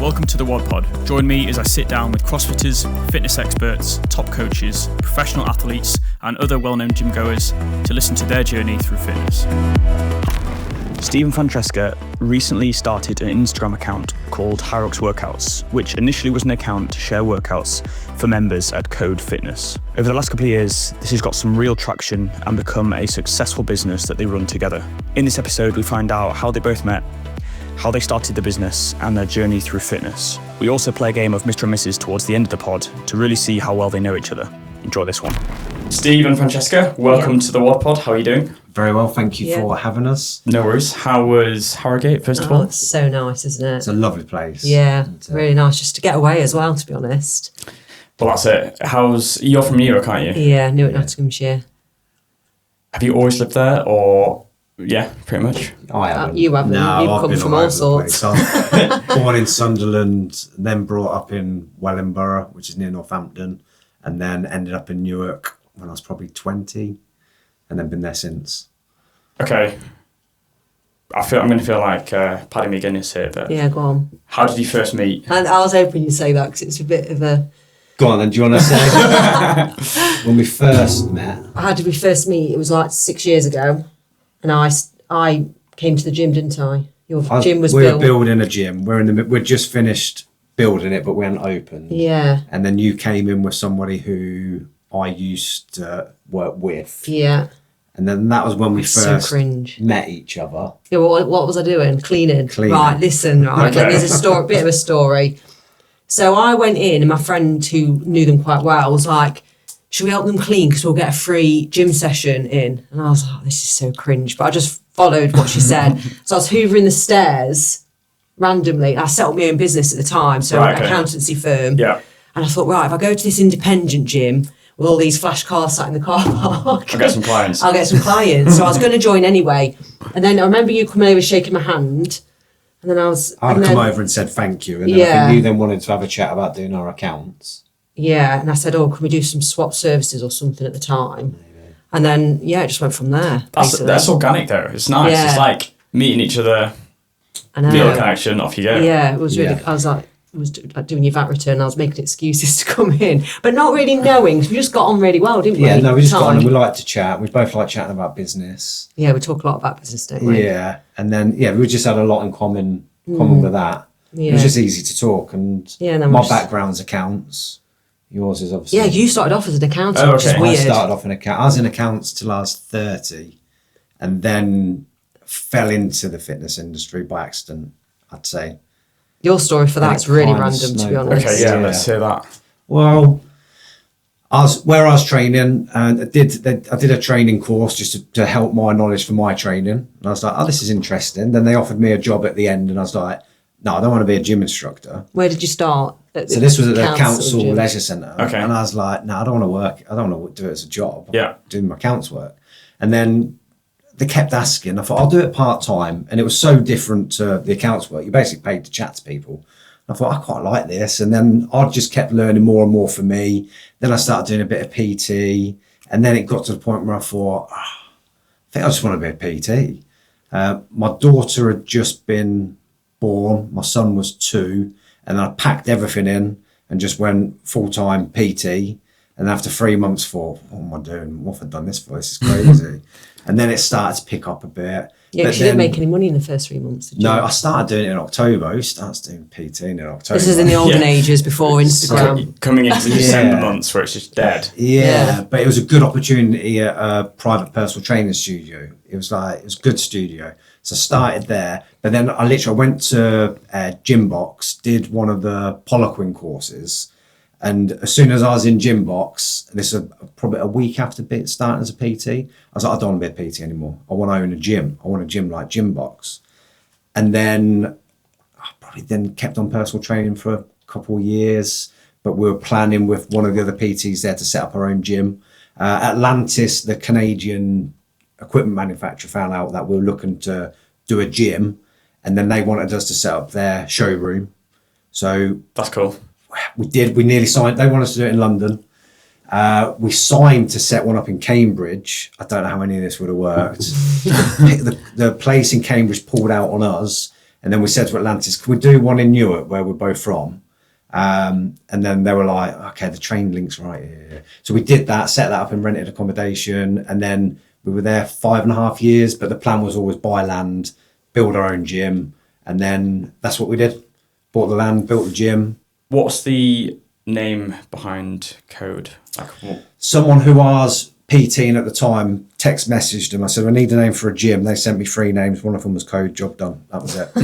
welcome to the WOD Pod. Join me as I sit down with CrossFitters, fitness experts, top coaches, professional athletes, and other well-known gym goers to listen to their journey through fitness. Steve and Francesca recently started an Instagram account called Hyrox Workouts, which initially was an account to share workouts for members at Code Fitness. Over the last couple of years, this has got some real traction and become a successful business that they run together. In this episode, we find out how they both met, how they started the business, and their journey through fitness. We also play a game of Mr. and Mrs. towards the end of the pod to really see how well they know each other. Enjoy this one. Steve and Francesca, welcome to the WOD Pod. How are you doing? Very well, thank you for having us. No worries. How was Harrogate, first of all? It's so nice, isn't it? It's a lovely place. Yeah, really nice just to get away as well, to be honest. Well, that's it. You're from Newark, aren't you? Yeah, Newark, Nottinghamshire. Have you always lived there, or... Yeah, pretty much. I haven't. You haven't. No, You've I've come been from all sorts. I was born in Sunderland, then brought up in Wellingborough, which is near Northampton, and then ended up in Newark when I was probably 20, and then been there since. Okay. I'm going to feel like Paddy McGuinness here, but... Yeah, go on. How did you first meet? And I was hoping you'd say that because it's a bit of a... Go on then, do you want to say? When we first met. How did we first meet? It was like 6 years ago. And I came to the gym, didn't I? Your gym was built. We were building a gym. We're just finished building it, but we hadn't opened. Yeah. And then you came in with somebody who I used to work with. Yeah. And then that was when we first met each other. Yeah, well, what was I doing? Cleaning. Cleaning. Right, listen, right. Okay. There's a bit of a story. So I went in and my friend who knew them quite well was like, should we help them clean because we'll get a free gym session in? And I was like, this is so cringe. But I just followed what she said. So I was hoovering the stairs randomly. I set up my own business at the time, so an accountancy firm. Yeah. And I thought, right, if I go to this independent gym with all these flash cars sat in the car park, I'll get some clients. So I was going to join anyway. And then I remember you coming over shaking my hand. And then I'd come over and said thank you. And then I think you then wanted to have a chat about doing our accounts. Yeah, and I said, can we do some swap services or something at the time? Maybe. And then, it just went from there. That's organic though. It's nice. Yeah. It's like meeting each other, feel a connection, off you go. Yeah, it was really, I was like, doing your VAT return, I was making excuses to come in, but not really knowing, because we just got on really well, didn't we? Yeah, no, we just got on and we like to chat. We both like chatting about business. Yeah, we talk a lot about business, don't we? Yeah, and then, we just had a lot in common with that. Yeah. It was just easy to talk, and my background's accounts. Yours is obviously... Yeah, you started off as an accountant, which is weird. I started off in accounts. I was in accounts till I was 30 and then fell into the fitness industry by accident, I'd say. Your story for that's really random, to be honest. Okay, let's hear that. Well, I was training, and I did a training course just to help my knowledge for my training. And I was like, this is interesting. Then they offered me a job at the end, and I was like, no, I don't want to be a gym instructor. Where did you start? So this was at the council leisure centre. Okay. And I was like, no, I don't want to work. I don't want to do it as a job. Yeah. Doing my accounts work. And then they kept asking. I thought, I'll do it part-time. And it was so different to the accounts work. You basically paid to chat to people. And I thought, I quite like this. And then I just kept learning more and more for me. Then I started doing a bit of PT. And then it got to the point where I thought, I think I just want to be a PT. My daughter had just been born. My son was 2. And I packed everything in and just went full-time PT. And after 3 months thought, what am I doing? What have I done this for? This is crazy. And then it started to pick up a bit. Yeah, because you didn't make any money in the first 3 months, did you? No, I started doing it in October. Who starts doing PT in October? This is in the olden ages before Instagram. Coming into the December months where it's just dead. Yeah, but it was a good opportunity at a private personal training studio. It was a good studio. So I started there, but then I went to Gymbox, did one of the Poliquin courses. And as soon as I was in Gymbox, this was probably a week after starting as a PT, I was like, I don't want to be a PT anymore. I want to own a gym. I want a gym like Gymbox. And then I probably then kept on personal training for a couple of years, but we were planning with one of the other PTs there to set up our own gym. Atlantis, the Canadian equipment manufacturer, found out that we were looking to do a gym, and then they wanted us to set up their showroom. So that's cool. We nearly signed. They wanted us to do it in London. We signed to set one up in Cambridge. I don't know how any of this would have worked. The place in Cambridge pulled out on us, And then we said to Atlantis, can we do one in Newark where we're both from? And then they were like, okay, the train link's right here. So we did that, set that up and rented accommodation. And then we were there 5.5 years, but the plan was always buy land, build our own gym. And then that's what we did. Bought the land, built the gym. What's the name behind Code? Like, what? Someone who was PTing at the time text messaged them. I said, I need a name for a gym. They sent me 3 names. One of them was Code, job done. That was it.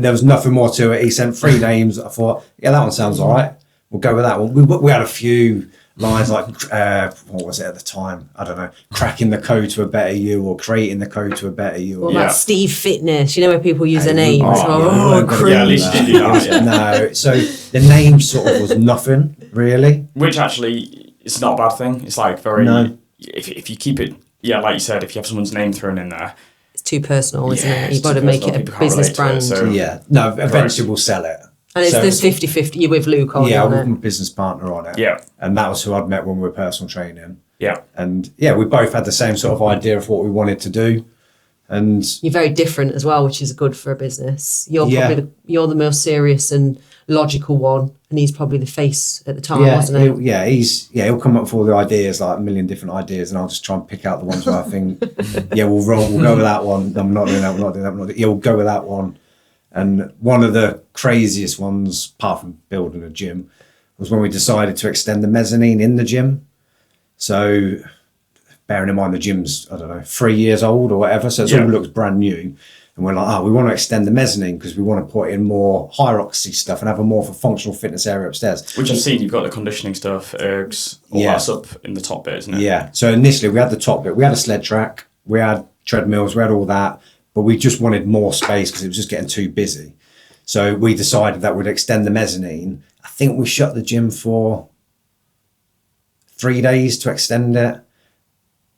There was nothing more to it. He sent 3 names. I thought, yeah, that one sounds all right. We'll go with that one. We had a few lines like, what was it at the time? I don't know. Cracking the code to a better you, or creating the code to a better you. What about Steve Fitness? You know where people use their names? Yeah, at least you do that. Yeah. No, so the name sort of was nothing, really. Which actually, it's not a bad thing. It's like very, No. if you keep it, like you said, if you have someone's name thrown in there. It's too personal, isn't it? it's You've got too to make personal. it People a can't business relate to it, brand. so- Yeah. No, eventually we'll sell it. And it's So this 50-50, you're with Luke on Yeah, on with it. my business partner on it. Yeah. And that was who I'd met when we were personal training. Yeah. And yeah, we both had the same sort of idea of what we wanted to do. And You're very different as well, which is good for a business. You're Yeah. probably you're the most serious and logical one, and he's probably the face at the time, wasn't he? he'll come up with all the ideas, like a million different ideas, and I'll just try and pick out the ones where I think, yeah, we'll go with that one. No, I'm not doing that. We're not doing that. We're not doing that. Yeah, we'll go with that one. And one of the craziest ones, apart from building a gym, was when we decided to extend the mezzanine in the gym. So, bearing in mind the gym's, 3 years old or whatever, so it all looks brand new. And we're like, we want to extend the mezzanine because we want to put in more Hyroxy stuff and have a more of a functional fitness area upstairs. Which I've seen, you've got the conditioning stuff, ergs, all that's up in the top bit, isn't it? Yeah. So initially we had the top bit, we had a sled track, we had treadmills, we had all that, but we just wanted more space because it was just getting too busy. So we decided that we'd extend the mezzanine. I think we shut the gym for 3 days to extend it,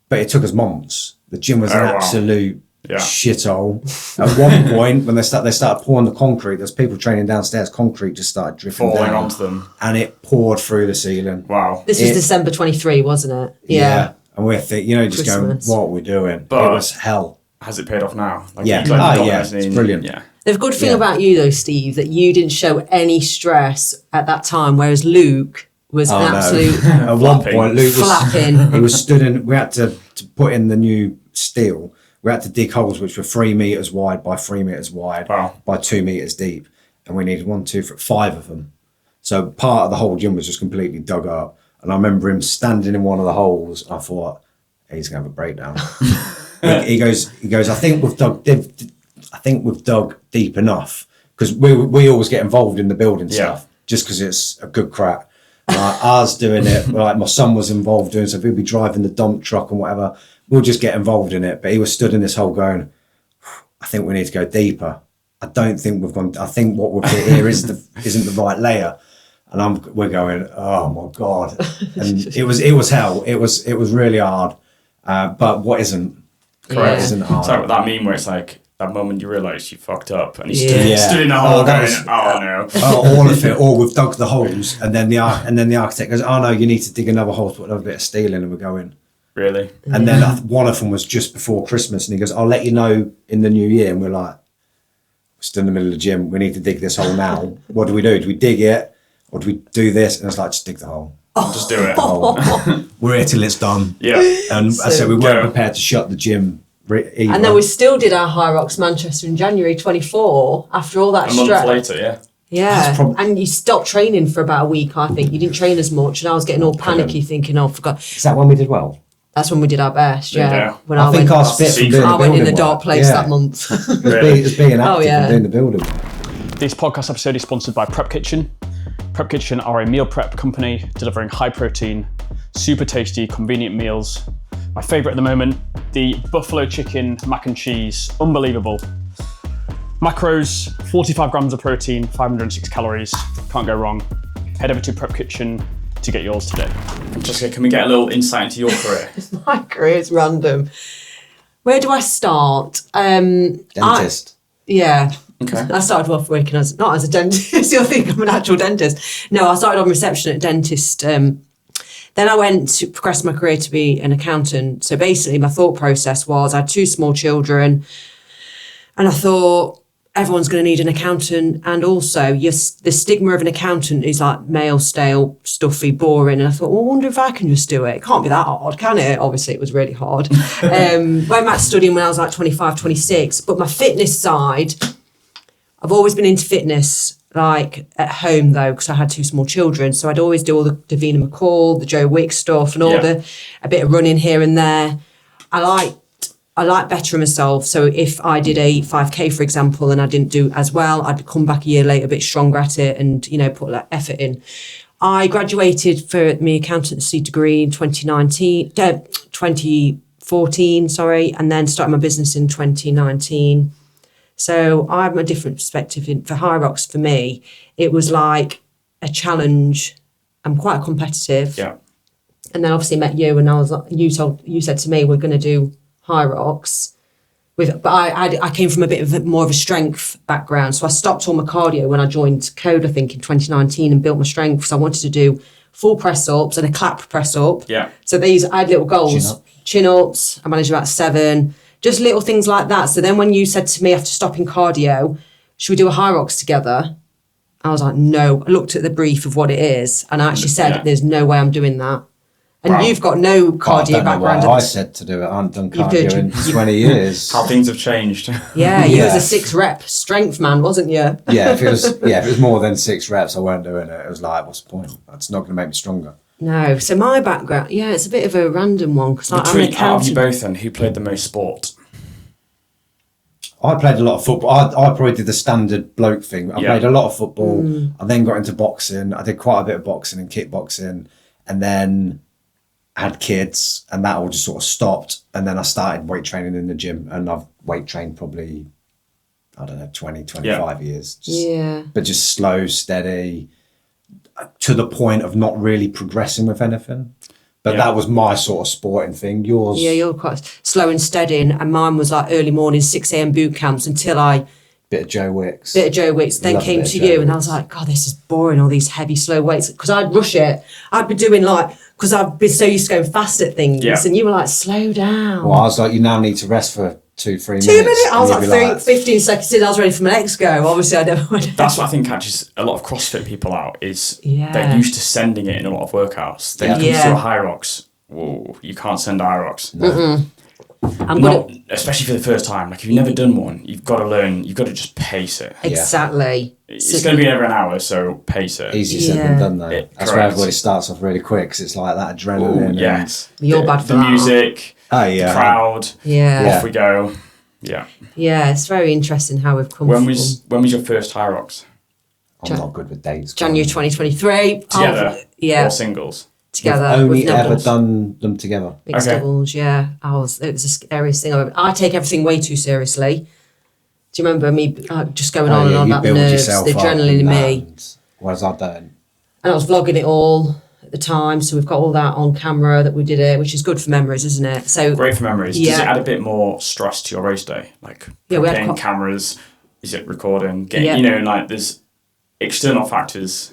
but it took us months. The gym was an absolute shithole. At one point, when they started pouring the concrete, there's people training downstairs, concrete just started drifting Falling down onto them. and it poured through the ceiling. Wow. This was December 23, wasn't it? Yeah. And we're thinking, just Christmas. going, what are we doing? But- it was hell. Has it paid off now? Like, Yeah. you got Oh, yeah. mezzanine, It's brilliant. Yeah. The good thing about you, though, Steve, that you didn't show any stress at that time, whereas Luke was an absolute At one point, Luke was flapping. he was stood in. We had to put in the new steel. We had to dig holes which were 3 meters wide by 3 meters wide by 2 meters deep, and we needed 5 of them. So part of the whole gym was just completely dug up. And I remember him standing in one of the holes. I thought he's gonna have a breakdown. he goes. I think we've dug deep enough, because we always get involved in the building stuff just because it's a good crack. Like, ours doing it, like my son was involved doing, so if he'd be driving the dump truck and whatever, we'll just get involved in it. But he was stood in this hole going, I think we need to go deeper. I don't think we've gone. I think what we've put here isn't the right layer. And we're going, oh my God. And it was hell. It was really hard. But what isn't? Correct. Isn't hard. It's like that meme where it's like, that moment you realise you fucked up and you Yeah. stood in the hole going, no. no. All of it. Or we've dug the holes, and then the architect goes, oh no, you need to dig another hole to put another bit of steel in, and we're going. Really? And then one of them was just before Christmas, and he goes, I'll let you know in the new year. And we're like, we're still in the middle of the gym. We need to dig this hole now. What do we do? Do we dig it, or do we do this? And it's like, just dig the hole. Just do it. We're here till it's done. Yeah. And I said we weren't prepared to shut the gym. Either. And then we still did our Hyrox Manchester in January 24 after all that A month stress. later, yeah. Yeah, and you stopped training for about a week, I think. You didn't train as much, and I was getting all panicky thinking, I forgot. Is that when we did well? That's when we did our best, Yeah. When I think I was fit from doing the I went in building the dark work. place Yeah. that month. It was being active and doing the building. This podcast episode is sponsored by Prep Kitchen. Prep Kitchen are a meal prep company delivering high protein, super tasty, convenient meals. My favourite at the moment, the buffalo chicken mac and cheese, unbelievable. Macros, 45 grams of protein, 506 calories, can't go wrong. Head over to Prep Kitchen to get yours today. Jessica, can we get a little insight into your career? My career is random. Where do I start? Dentist. Yeah. Okay. I started off working not as a dentist. You'll think I'm an actual dentist. No, I started on reception at dentist. Then I went to progress my career to be an accountant. So basically my thought process was I had 2 small children and I thought, everyone's going to need an accountant, and also the stigma of an accountant is like male, stale, stuffy, boring. And I thought, well, I wonder if I can just do it. It can't be that hard, can it? Obviously, it was really hard. Went back to studying when I was like 25, 26. But my fitness side, I've always been into fitness, like at home though, because I had 2 small children. So I'd always do all the Davina McCall, the Joe Wick stuff, and a bit of running here and there. I like bettering myself. So if I did a 5K, for example, and I didn't do as well, I'd come back a year later a bit stronger at it and, put that effort in. I graduated for my accountancy degree in 2014, and then started my business in 2019. So I have a different perspective for Hyrox. For me, it was like a challenge. I'm quite competitive. Yeah. And then obviously met you, and I was like, you said to me, we're going to do Hyrox but I came from a bit of more of a strength background, so I stopped all my cardio when I joined Code, I think in 2019, and built my strength because I wanted to do full press ups and a clap press up. So I had little goals, chin ups. I managed about 7, just little things like that. So then when you said to me after stopping cardio, should we do a Hyrox together, I was like, no. I looked at the brief of what it is and I actually said, there's no way I'm doing that. And you've got no cardio background. I said to do it. I haven't done cardio in 20 years. How things have changed. Yeah, you was a 6 rep strength man, wasn't you? If it was more than 6 reps, I weren't doing it. It was like, what's the point? That's not going to make me stronger. No. So my background, it's a bit of a random one because I'm an Between accountant. you both, then, who played the most sport? I played a lot of football. I probably did the standard bloke thing. I played a lot of football. I then got into boxing. I did quite a bit of boxing and kickboxing, and then had kids, and that all just sort of stopped. And then I started weight training in the gym, and I've weight trained probably, 25 years. But just slow, steady, to the point of not really progressing with anything. But that was my sort of sporting thing. Yours? Yeah, you're quite slow and steady, and mine was like early morning, 6 a.m. boot camps until Bit of Joe Wicks. Then came to you, and I was like, God, this is boring, all these heavy, slow weights. Because I'd rush it. I'd be doing because I've been so used to going fast at things. And you were like, slow down. Well, I was like, you now need to rest for 2-3 minutes. 2 minutes? I was like 15 seconds in, I was ready for my next go. Obviously, I never went. That's what I think catches a lot of CrossFit people out, is they're used to sending it in a lot of workouts. They come to a Hyrox. Whoa, you can't send Hyrox. No. Especially for the first time. Like, if you've never done one, you've got to learn. You've got to just pace it. Exactly. It's going to be over an hour, so pace it. Easier said than done, though. That's where everybody starts off really quick, because it's like that adrenaline. Yes. You're bad for the music, the crowd. Off we go. Yeah. Yeah, it's very interesting how we've come When was your first Hyrox? I'm not good with dates. January 2023. Together? Or singles? Together. We've only ever done them together. Mixed doubles, It was the scariest thing I've ever. I take everything way too seriously. Do you remember me just going on and on about the nerves, the adrenaline in me? Whereas I don't. And I was vlogging it all at the time, so we've got all that on camera that we did it, which is good for memories, isn't it? So great for memories. Does it add a bit more stress to your race day? Like preparing cameras, is it recording? Like there's external factors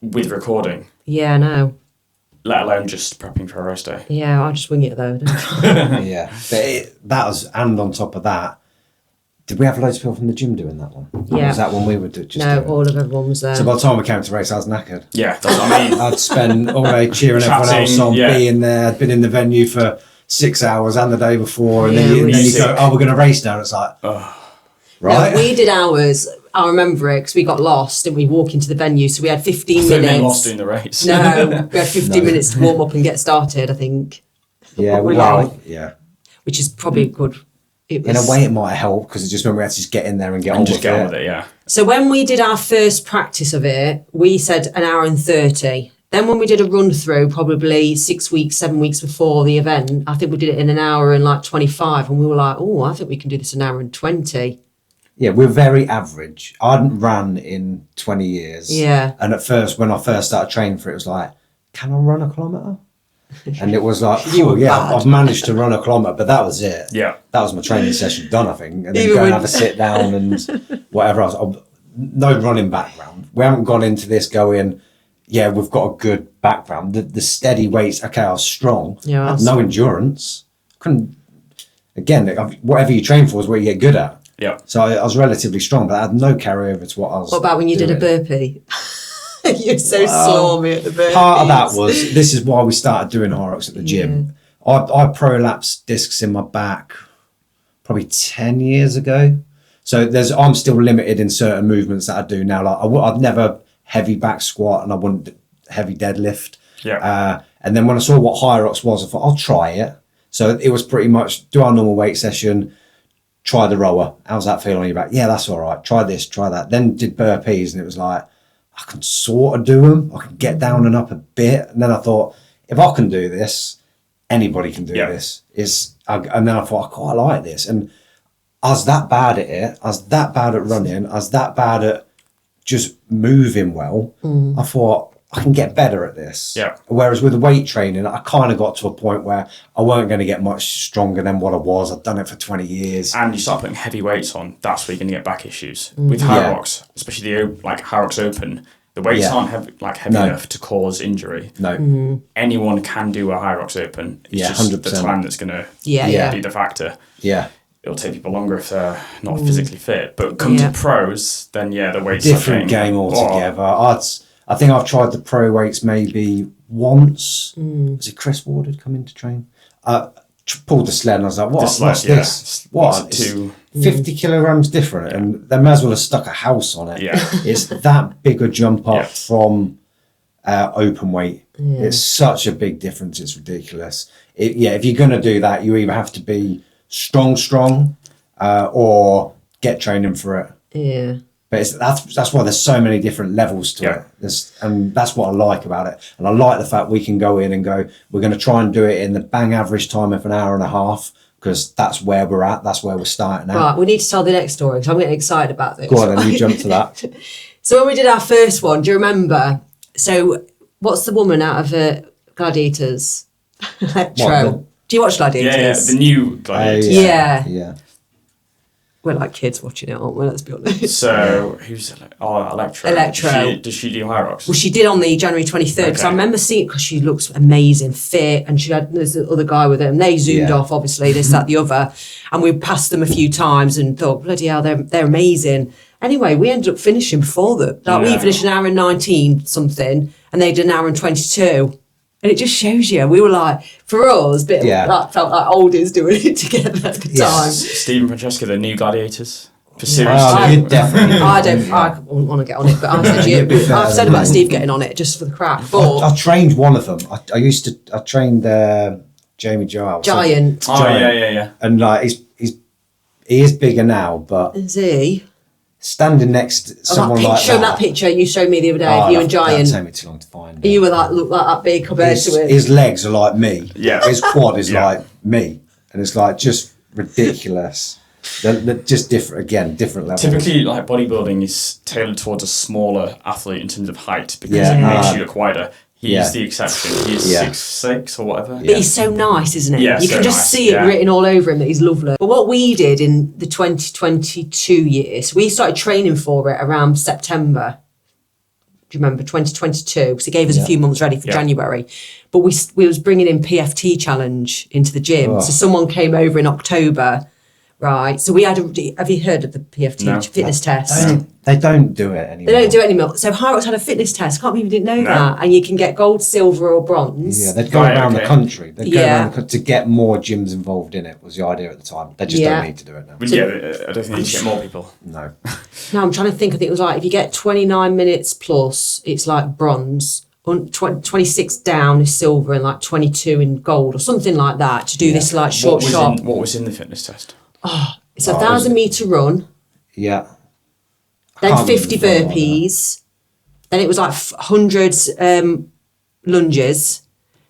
with recording. Yeah, I know. Let alone just prepping for a race day. Yeah, I just wing it though, don't I? That was, and on top of that, did we have loads of people from the gym doing that one? Yeah. Or was that one we would do? Everyone was there. So by the time we came to race, I was knackered. Yeah, that's what I mean. I'd spend all day cheering everyone else on, being there. I'd been in the venue for 6 hours and the day before, and then you go, we're going to race now. It's like, right? No, we did ours. I remember it because we got lost and we walk into the venue. So we had 15 minutes. We lost doing the race. No, we had 15 minutes to warm up and get started, I think. Yeah, which is probably good. In a way, it might help because it just meant we had to just get in there and get on with it. Yeah. So when we did our first practice of it, we said an hour and 30. Then when we did a run through, probably 6 weeks, 7 weeks before the event, I think we did it in an hour and 25. And we were like, I think we can do this in an hour and 20. Yeah, we're very average. I hadn't ran in 20 years. Yeah. And at first, when I first started training for it, it was like, can I run a kilometre? And it was like, I've managed to run a kilometre, but that was it. Yeah. That was my training session done, I think. And then go and have a sit down and whatever else. No running background. We haven't gone into this going, we've got a good background. The steady weights, I was strong. Yeah. No endurance. Again, whatever you train for is what you get good at. Yeah. So I was relatively strong, but I had no carryover to what I was. What about when you did a doing. burpee? You're so stormy at the burpees. Part of that was, this is why we started doing Hyrox at the gym. I prolapsed discs in my back probably 10 years ago. So I'm still limited in certain movements that I do now. Like I'd never heavy back squat and I wouldn't heavy deadlift. Yeah. And then when I saw what Hyrox was, I thought, I'll try it. So it was pretty much do our normal weight session, try the rower. How's that feel on your back? Yeah, that's all right. Try this, try that. Then did burpees and it was like, I can sort of do them. I can get down and up a bit. And then I thought, if I can do this, anybody can do this. And then I thought, I quite like this. And I was that bad at it. I was that bad at running. I was that bad at just moving well. I thought, I can get better at this. Yeah. Whereas with the weight training, I kind of got to a point where I weren't going to get much stronger than what I was. I'd done it for 20 years. And you start putting heavy weights on, that's where you're going to get back issues. With Hyrox, especially the Hyrox Open, the weights aren't heavy enough to cause injury. No. Anyone can do a Hyrox Open. It's just 100%. the time that's going to be the factor. Yeah. It'll take people longer if they're not physically fit. But come to pros, then the weights different game altogether. I think I've tried the pro weights maybe once. Was it Chris Ward had come in to train? Pulled the sled and I was like, what's this? What? It's 50 kilograms different, and they may as well have stuck a house on it. Yeah. It's that big a jump up from open weight. It's such a big difference. It's ridiculous. If you're going to do that, you either have to be strong, or get training for it. Yeah. But that's why there's so many different levels to it. And that's what I like about it. And I like the fact we can go in and go, we're going to try and do it in the bang average time of an hour and a half, because that's where we're at. That's where we're starting at. Right, we need to tell the next story because I'm getting excited about this. Go on, then you jump to that. So when we did our first one, do you remember? So what's the woman out of Gladiators? Electro. Do you watch Gladiators? Yeah, the new Gladiators. Yeah. We're like kids watching it, aren't we? Let's be honest. So who's Electro? Does she do Hyrox? Well, she did on the January 23rd because I remember seeing it because she looks amazing, fit, and there's the other guy with her, and they zoomed off, obviously, this, that, the other, and we passed them a few times and thought, bloody hell, they're amazing. Anyway, we ended up finishing before them. We finished an hour and 19 something, and they did an hour and 22. And it just shows you, we were like, for us, felt like oldies doing it together at the time. Stephen Francesca, the new Gladiators. For series 2. Definitely. I wouldn't want to get on it, but I've said about Steve getting on it just for the crack. But I trained one of them. I trained Jamie Giles. Giant. Yeah. And he is bigger now, but Is he? standing next to someone like Show that picture you showed me the other day of you and Giant. That'll take me too long to find. You were look like that big compared to him. His legs are like me. Yeah. His quad is like me. And it's like just ridiculous. They're just different levels. Typically, bodybuilding is tailored towards a smaller athlete in terms of height because it makes you look wider. He's the exception. He's 6'6" or whatever. But he's so nice, isn't he? Yeah, you can just see it written all over him that he's lovely. But what we did in the 2022 year, so we started training for it around September. Do you remember 2022? Because it gave us a few months ready for January. But we was bringing in PFT challenge into the gym. So someone came over in October. Right, so we had have you heard of the PFT fitness test? They don't do it anymore. They don't do it anymore. So Hyrox had a fitness test. Can't believe you didn't know that. And you can get gold, silver or bronze. Yeah, they'd go around the country. They'd go around to get more gyms involved in it was the idea at the time. They just don't need to do it now. But I don't think they need to get more people. No. No, I'm trying to think. I think it was like if you get 29 minutes plus, it's like bronze. 26 down is silver and 22 in gold or something like that to do this short shot. What was in the fitness test? It's 1,000-meter run. Yeah. Then 50 burpees. Then it was 100 lunges.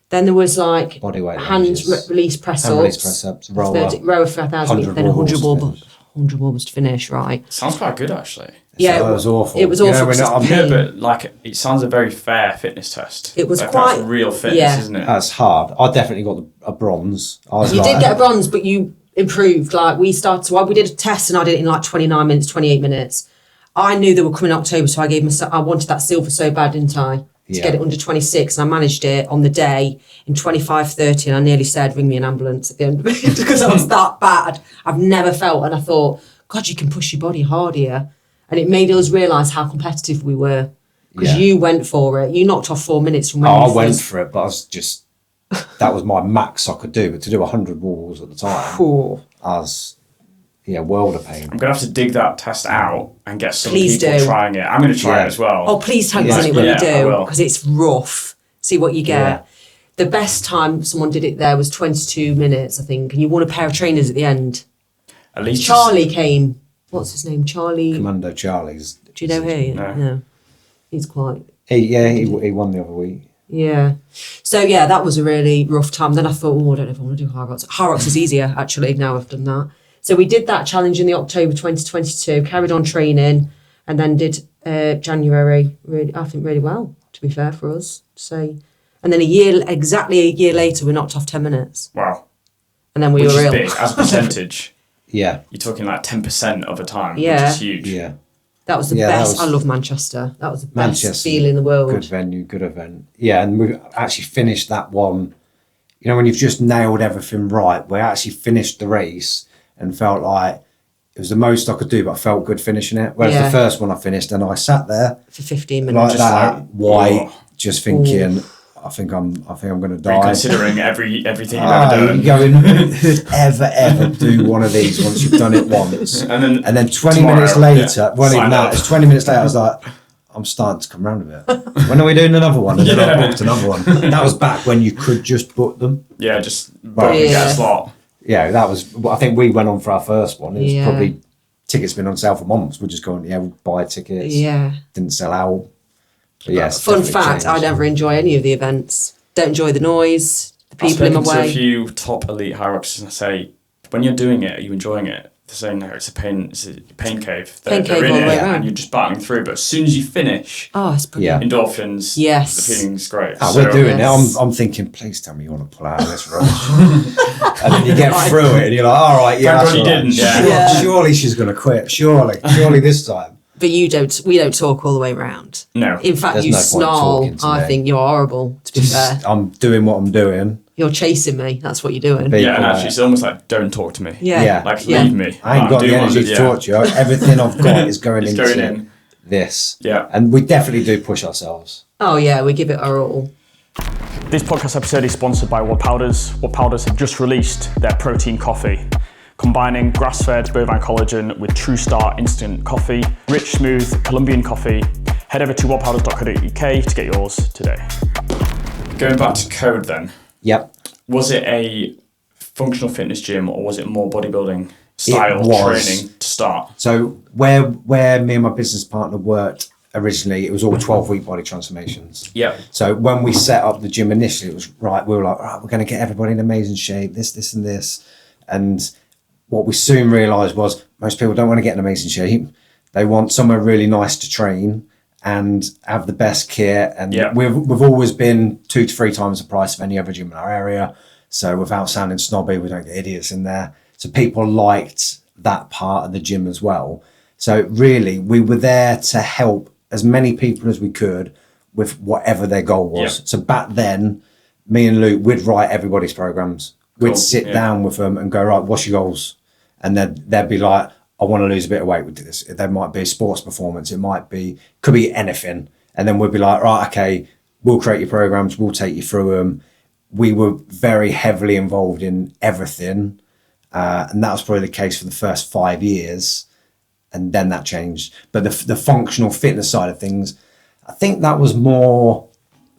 Then there was bodyweight hand release press ups. Rower for 1,000 meters. Then 100 wobbles to finish. Right. Sounds quite good actually. Yeah, it was awful. It was awful. But it sounds a very fair fitness test. It was quite real fitness, isn't it? That's hard. I definitely got a bronze. You did get a bronze, but you improved. We did a test and I did it in 29 minutes, 28 minutes. I knew they were coming in October, so I wanted that silver so bad, didn't I? To get it under 26, and I managed it on the day in 25:30, and I nearly said, ring me an ambulance at the end of it because I was that bad. I've never felt, and I thought, God, you can push your body hard here. And it made us realise how competitive we were. Because Yeah. you went for it. You knocked off 4 minutes from when you I first... went for it, but I was just, that was my max I could do. But to do 100 walls at the time, Oh, I was, world of pain. I'm going to have to dig that test out and get some Please people do. trying it. I'm going to try it as well. oh, please tag us Yeah. in it when Yeah, you I do. will. Because it's rough. See what you get. Yeah. The best time someone did it there was 22 minutes, I think. And you won a pair of trainers at the end. At least Charlie came. What's his name? Charlie. Commando Charlie's. Do you know him? No. He's quite... He won the other week. Yeah. So, yeah, that was a really rough time. Then I thought, I don't know if I want to do Hyrox. Hyrox is easier, actually, now I've done that. So we did that challenge in the October 2022, carried on training, and then did January, I think, really well, to be fair for us. So, and then exactly a year later, we knocked off 10 minutes. Wow. And then we Which were is ill. big as a percentage. Yeah. You're talking like 10% of the time, Yeah. which is huge. Yeah. That was the Yeah, that best. was- I love Manchester. That was the best Manchester, feeling in the world. Good venue, good event. Yeah, and we actually finished that one. When you've just nailed everything right, we actually finished the race and felt like it was the most I could do, but I felt good finishing it. Whereas Yeah. the first one I finished and I sat there For 15 like minutes. Just that, like, white, oh. just thinking, I think I'm going to die. Reconsidering everything you've ever done. Going, who'd ever do one of these once you've done it once? And then 20 tomorrow, minutes later, well, sign even that, up. it's 20 minutes later, I was like, I'm starting to come round a bit. When are we doing another one? And then I booked another one. That was back when you could just book them. Yeah, just book and get Yeah. a slot. Yeah, that was, I think we went on for our first one. It was Yeah. probably, tickets been on sale for months. We're just going, we'll buy tickets. Yeah. Didn't sell out. But yes. Fun fact, I never enjoy any of the events. Don't enjoy the noise, the people in my I've spoken to way. a few top elite Hyroxers and I say, when you're doing it, are you enjoying it? They're saying, no, it's a pain cave. Pain cave in all the it way around. and you're just battling through. But as soon as you finish, Oh, it's brilliant. endorphins, Yes. the feeling's great. We're doing Yes. it. I'm thinking, please tell me you want to pull out of this rubbish. And then you get through it and you're like, all right, yeah, Thank that's God you all right. didn't, yeah. Sure- Yeah. Surely she's going to quit. Surely this time. But we don't talk all the way round. No. In fact, There's you no point snarl. talking to I me. think you're horrible, to be fair. I'm doing what I'm doing. You're chasing me. That's what you're doing. Be Yeah, and quiet. actually, it's almost like, don't talk to me. Yeah. Yeah. Like, Yeah. leave me. I ain't got do the what I'm energy to doing, talk to you. Everything I've got is going It's into going in. this. Yeah. And we definitely do push ourselves. Oh, yeah, we give it our all. This podcast episode is sponsored by WOD Powders. WOD Powders have just released their protein coffee, combining grass-fed bovine collagen with True Star instant coffee, rich, smooth Colombian coffee. Head over to wodpowders.co.uk to get yours today. Going back to code then, Yep. was it a functional fitness gym or was it more bodybuilding style It was. training to start? So where me and my business partner worked originally, it was all 12-week body transformations. Yeah. So when we set up the gym initially, it was right. We were like, right, we're going to get everybody in amazing shape. This, and this. And what we soon realised was most people don't want to get in amazing shape. They want somewhere really nice to train and have the best kit. And Yeah. we've always been 2 to 3 times the price of any other gym in our area. So without sounding snobby, we don't get idiots in there. So people liked that part of the gym as well. So really, we were there to help as many people as we could with whatever their goal was. Yeah. So back then, me and Luke, we'd write everybody's programs. Cool, We'd sit yeah. down with them and go, right, what's your goals? And then they'd be like, I want to lose a bit of weight with this. There might be sports performance. It might be, could be anything. And then we'd be like, right, okay, we'll create your programs. We'll take you through them. We were very heavily involved in everything. And that was probably the case for the first 5 years. And then that changed. But the functional fitness side of things, I think that was more,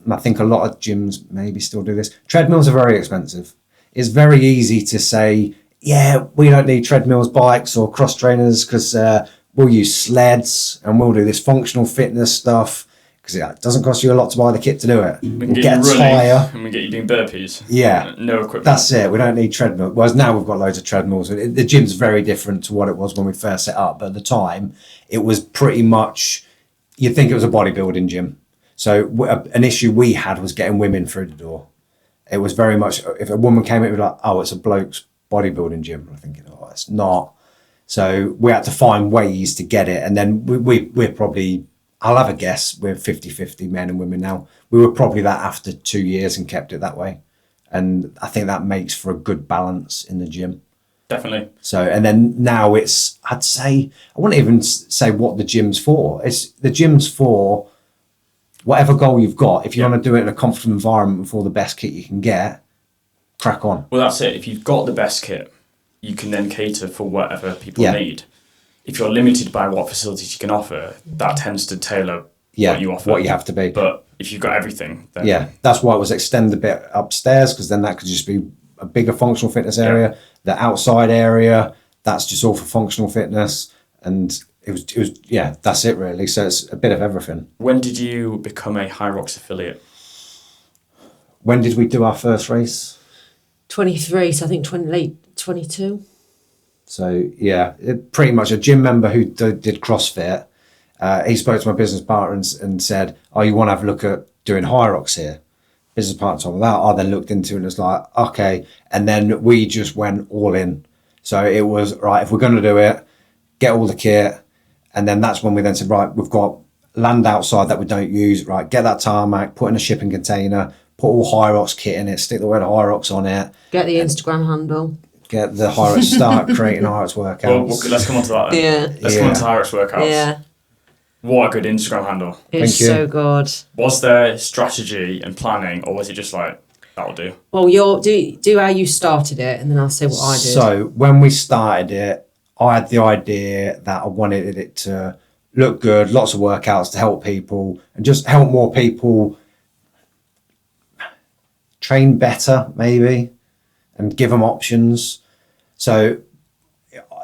and I think a lot of gyms maybe still do this. Treadmills are very expensive. It's very easy to say, yeah, we don't need treadmills, bikes or cross trainers because we'll use sleds and we'll do this functional fitness stuff because it doesn't cost you a lot to buy the kit to do it. We can We'll get get a you running tyre. and we get you doing burpees. Yeah. No equipment. That's it. We don't need treadmill. Whereas now we've got loads of treadmills. The gym's very different to what it was when we first set up. But at the time, it was pretty much, you'd think it was a bodybuilding gym. So an issue we had was getting women through the door. It was very much, if a woman came in, it would be like, oh, it's a bloke's bodybuilding gym. I'm thinking, oh, it's not. So we had to find ways to get it. And then we're probably, I'll have a guess, we're 50-50 men and women now. We were probably that after 2 years and kept it that way. And I think that makes for a good balance in the gym. Definitely. So, and then now it's, I'd say, I wouldn't even say what the gym's for. The gym's for whatever goal you've got. If you want to do it in a comfortable environment with all the best kit you can get, crack on. Well, that's it. If you've got the best kit, you can then cater for whatever people need. If you're limited by what facilities you can offer, that tends to tailor what you offer. What you have to be. But if you've got everything, then... Yeah, that's why it was extended a bit upstairs, because then that could just be a bigger functional fitness area. Yeah. The outside area, that's just all for functional fitness. And it was that's it really. So it's a bit of everything. When did you become a Hyrox affiliate? When did we do our first race? 23, so I think late 22. So yeah, pretty much a gym member who did CrossFit. He spoke to my business partner and said, "Oh, you want to have a look at doing Hyrox here?" Business partner told me that. I then looked into it and was like, okay. And then we just went all in. So it was, right, if we're going to do it, get all the kit. And then that's when we then said, right, we've got land outside that we don't use. Right, get that tarmac, put in a shipping container, put all Hyrox kit in it, stick the word Hyrox on it. Get the Instagram handle. Get the Hyrox, start creating Hyrox workouts. Well, let's come on to that then. Yeah. Let's come on to Hyrox workouts. Yeah. What a good Instagram handle. It's so good. Was there strategy and planning, or was it just like, that'll do? Well, do how you started it, and then I'll say what I did. So when we started it, I had the idea that I wanted it to look good, lots of workouts to help people, and just help more people train better, maybe, and give them options. So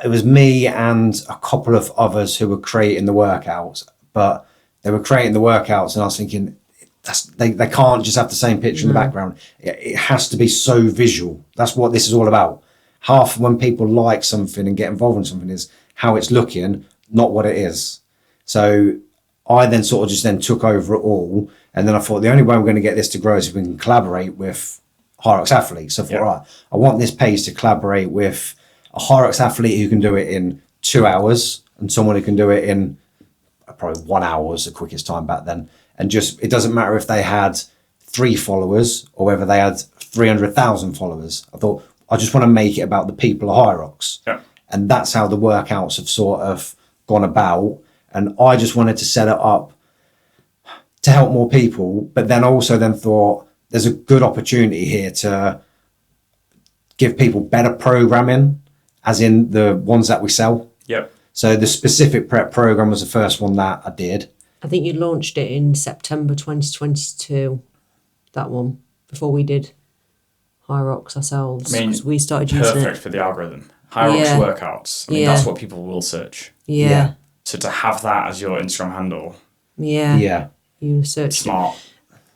it was me and a couple of others who were creating the workouts, but they were creating the workouts, and I was thinking, they can't just have the same picture in the background. It has to be so visual. That's what this is all about. Half when people like something and get involved in something is how it's looking, not what it is. So I then sort of just then took over it all, and then I thought the only way we're going to get this to grow is if we can collaborate with Hyrox athletes. So I thought, right, I want this page to collaborate with a Hyrox athlete who can do it in 2 hours and someone who can do it in probably 1 hour was the quickest time back then. And just, it doesn't matter if they had 3 followers or whether they had 300,000 followers. I thought, I just want to make it about the people of Hyrox. Yeah. And that's how the workouts have sort of gone about. And I just wanted to set it up to help more people, but then also then thought there's a good opportunity here to give people better programming, as in the ones that we sell. Yep. So the specific prep program was the first one that I did. I think you launched it in September 2022, that one, before we did Hyrox ourselves. I mean, we started using it. Perfect for the algorithm. Hyrox workouts. I mean, that's what people will search. Yeah. So to have that as your Instagram handle. Yeah. You searched Smart.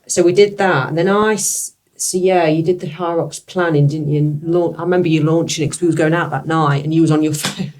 So we did that, and then you did the Hyrox planning, didn't you? And I remember you launching it because we was going out that night, and you was on your phone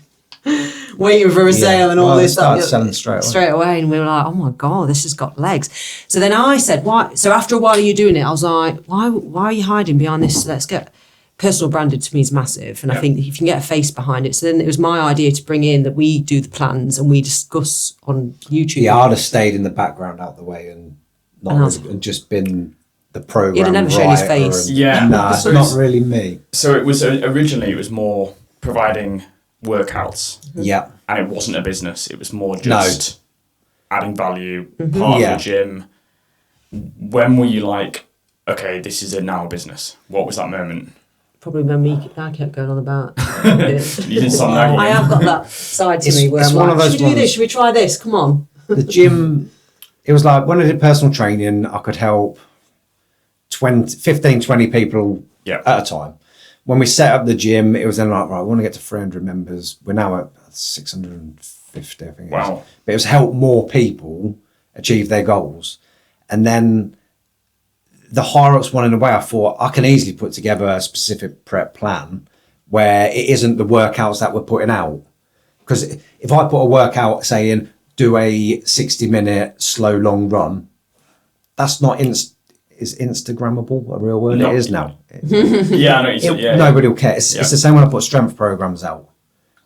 waiting for a sale and all this stuff. Selling straight away, and we were like, "Oh my god, this has got legs." So then I said, "Why?" So after a while of you doing it, I was like, "Why are you hiding behind this? Let's get." Personal branded to me is massive, and I think if you can get a face behind it. So then it was my idea to bring in that we do the plans and we discuss on YouTube. Yeah, I'd have stayed in the background out the way and and just been the program. He'd have never shown his face. No, it's not really me. So it was originally more providing workouts. Yeah, and it wasn't a business. It was more just adding value, part of the gym. When were you like, okay, this is now a business? What was that moment? Probably when I kept going on about it. You didn't stop nagging. I have got that side to me where I'm like, should we do this? Should we try this? Come on. The gym, it was like when I did personal training, I could help 15, 20 people at a time. When we set up the gym, it was then like, right, I want to get to 300 members. We're now at 650, I think. Wow. But it was help more people achieve their goals. And then the Hyrox one, in a way, I thought I can easily put together a specific prep plan where it isn't the workouts that we're putting out. Because if I put a workout saying do a 60-minute slow long run, that's not is Instagrammable a real word? No. It is now. Yeah, I know. Nobody will care. It's the same when I put strength programs out.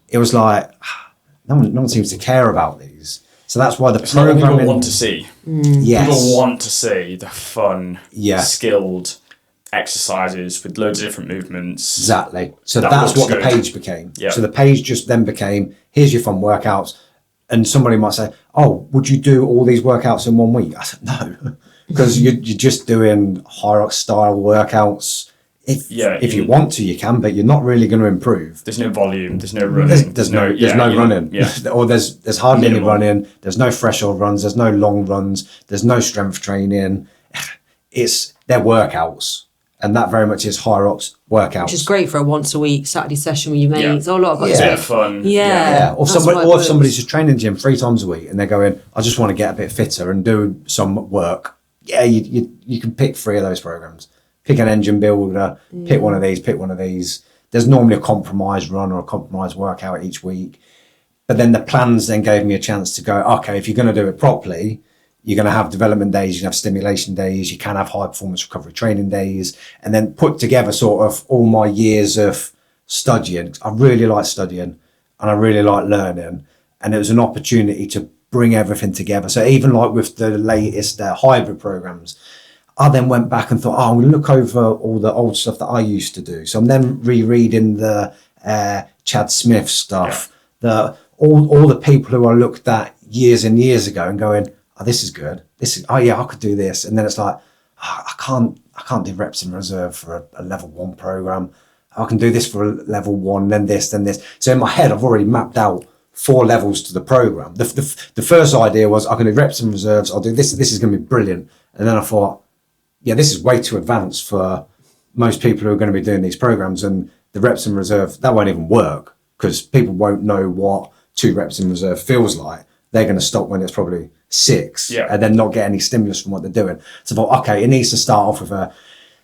It was like no one seems to care about these. So that's why the programming people want to see. Yes. People want to see the fun, skilled, exercises with loads of different movements. Exactly. So That that's what looks the good. page became. Yeah. So the page just then became, here's your fun workouts. And somebody might say, oh, would you do all these workouts in 1 week? I said, no, because you're just doing Hyrox style workouts. If you want to, you can, but you're not really going to improve. There's no volume. There's no running. There's no running. Yeah. Or there's hardly Minimal. any running. There's no threshold runs. There's no long runs. There's no strength training. They're workouts. And that very much is Hyrox workouts. Which is great for a once a week Saturday session with your mates. Yeah. Oh, look, I've got It's a this bit of fun. Yeah. Or if somebody's just training gym 3 times a week and they're going, I just want to get a bit fitter and do some work. Yeah, you can pick 3 of those programs. Pick an engine builder, pick one of these. There's normally a compromise run or a compromise workout each week. But then the plans then gave me a chance to go, okay, if you're going to do it properly, you're going to have development days, you can have stimulation days, you can have high performance recovery training days, and then put together sort of all my years of studying. I really like studying and I really like learning. And it was an opportunity to bring everything together. So even like with the latest hybrid programs, I then went back and thought, I'm going to look over all the old stuff that I used to do. So I'm then rereading the Chad Smith stuff, all the people who I looked at years and years ago and going, oh, this is good. I could do this. And then it's like, I can't do reps in reserve for a level 1 program. I can do this for a level 1, then this. So in my head, I've already mapped out 4 levels to the program. The first idea was I can do reps and reserves. I'll do this. This is going to be brilliant. And then I thought, yeah, this is way too advanced for most people who are going to be doing these programs, and the reps in reserve, that won't even work because people won't know what 2 reps in reserve feels like. They're going to stop when it's probably 6 and then not get any stimulus from what they're doing. So I thought, okay, it needs to start off with a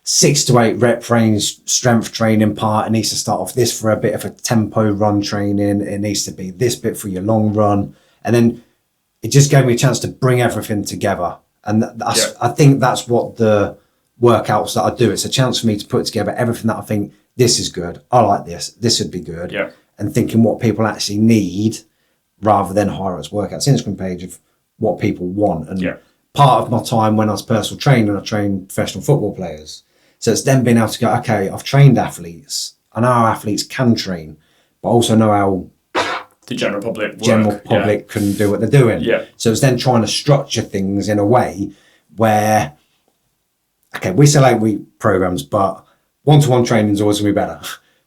6 to 8 rep range strength training part. It needs to start off this for a bit of a tempo run training. It needs to be this bit for your long run. And then it just gave me a chance to bring everything together. And I think that's what the workouts that I do. It's a chance for me to put together everything that I think, this is good. I like this. This would be good. Yeah. And thinking what people actually need rather than Hyrox Workouts Instagram page of what people want. And part of my time when I was personal trainer, I trained professional football players. So it's then being able to go, okay, I've trained athletes. I know how athletes can train, but I also know how the general public can do what they're doing. Yeah. So it's then trying to structure things in a way where, okay, we sell 8-week programs, but one-to-one training is always going to be better.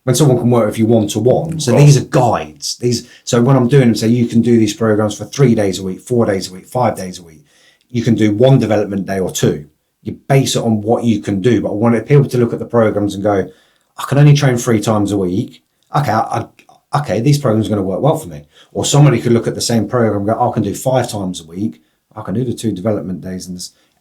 When someone can work with you one-to-one. So these are guides. So when I'm doing them, say you can do these programs for 3 days a week, 4 days a week, 5 days a week. You can do 1 development day or 2. You base it on what you can do. But I wanted people to look at the programs and go, I can only train 3 times a week. Okay, these programs are going to work well for me. Or somebody could look at the same program and go, I can do 5 times a week. I can do the 2 development days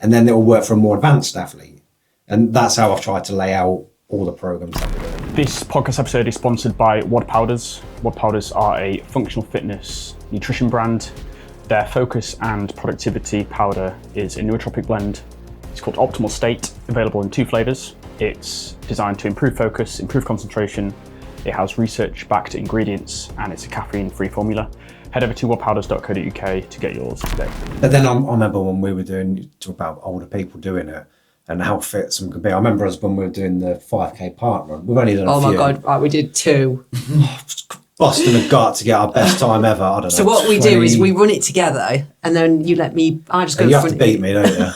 and then it will work for a more advanced athlete. And that's how I've tried to lay out all the programs that we're doing. This podcast episode is sponsored by WOD Powders. WOD Powders are a functional fitness nutrition brand. Their focus and productivity powder is a nootropic blend. It's called Optimal State, available in 2 flavors. It's designed to improve focus, improve concentration. It has research-backed ingredients, and it's a caffeine-free formula. Head over to wodpowders.co.uk to get yours today. But then I remember when we were talk about older people doing it and how fit some could be. I remember us when we were doing the 5K park run. We've only done a few. Oh my God, right, we did 2. Busting a gut to get our best time ever. I don't know. So what we do is we run it together and then you let me, I just go You in have front. to beat me, don't you?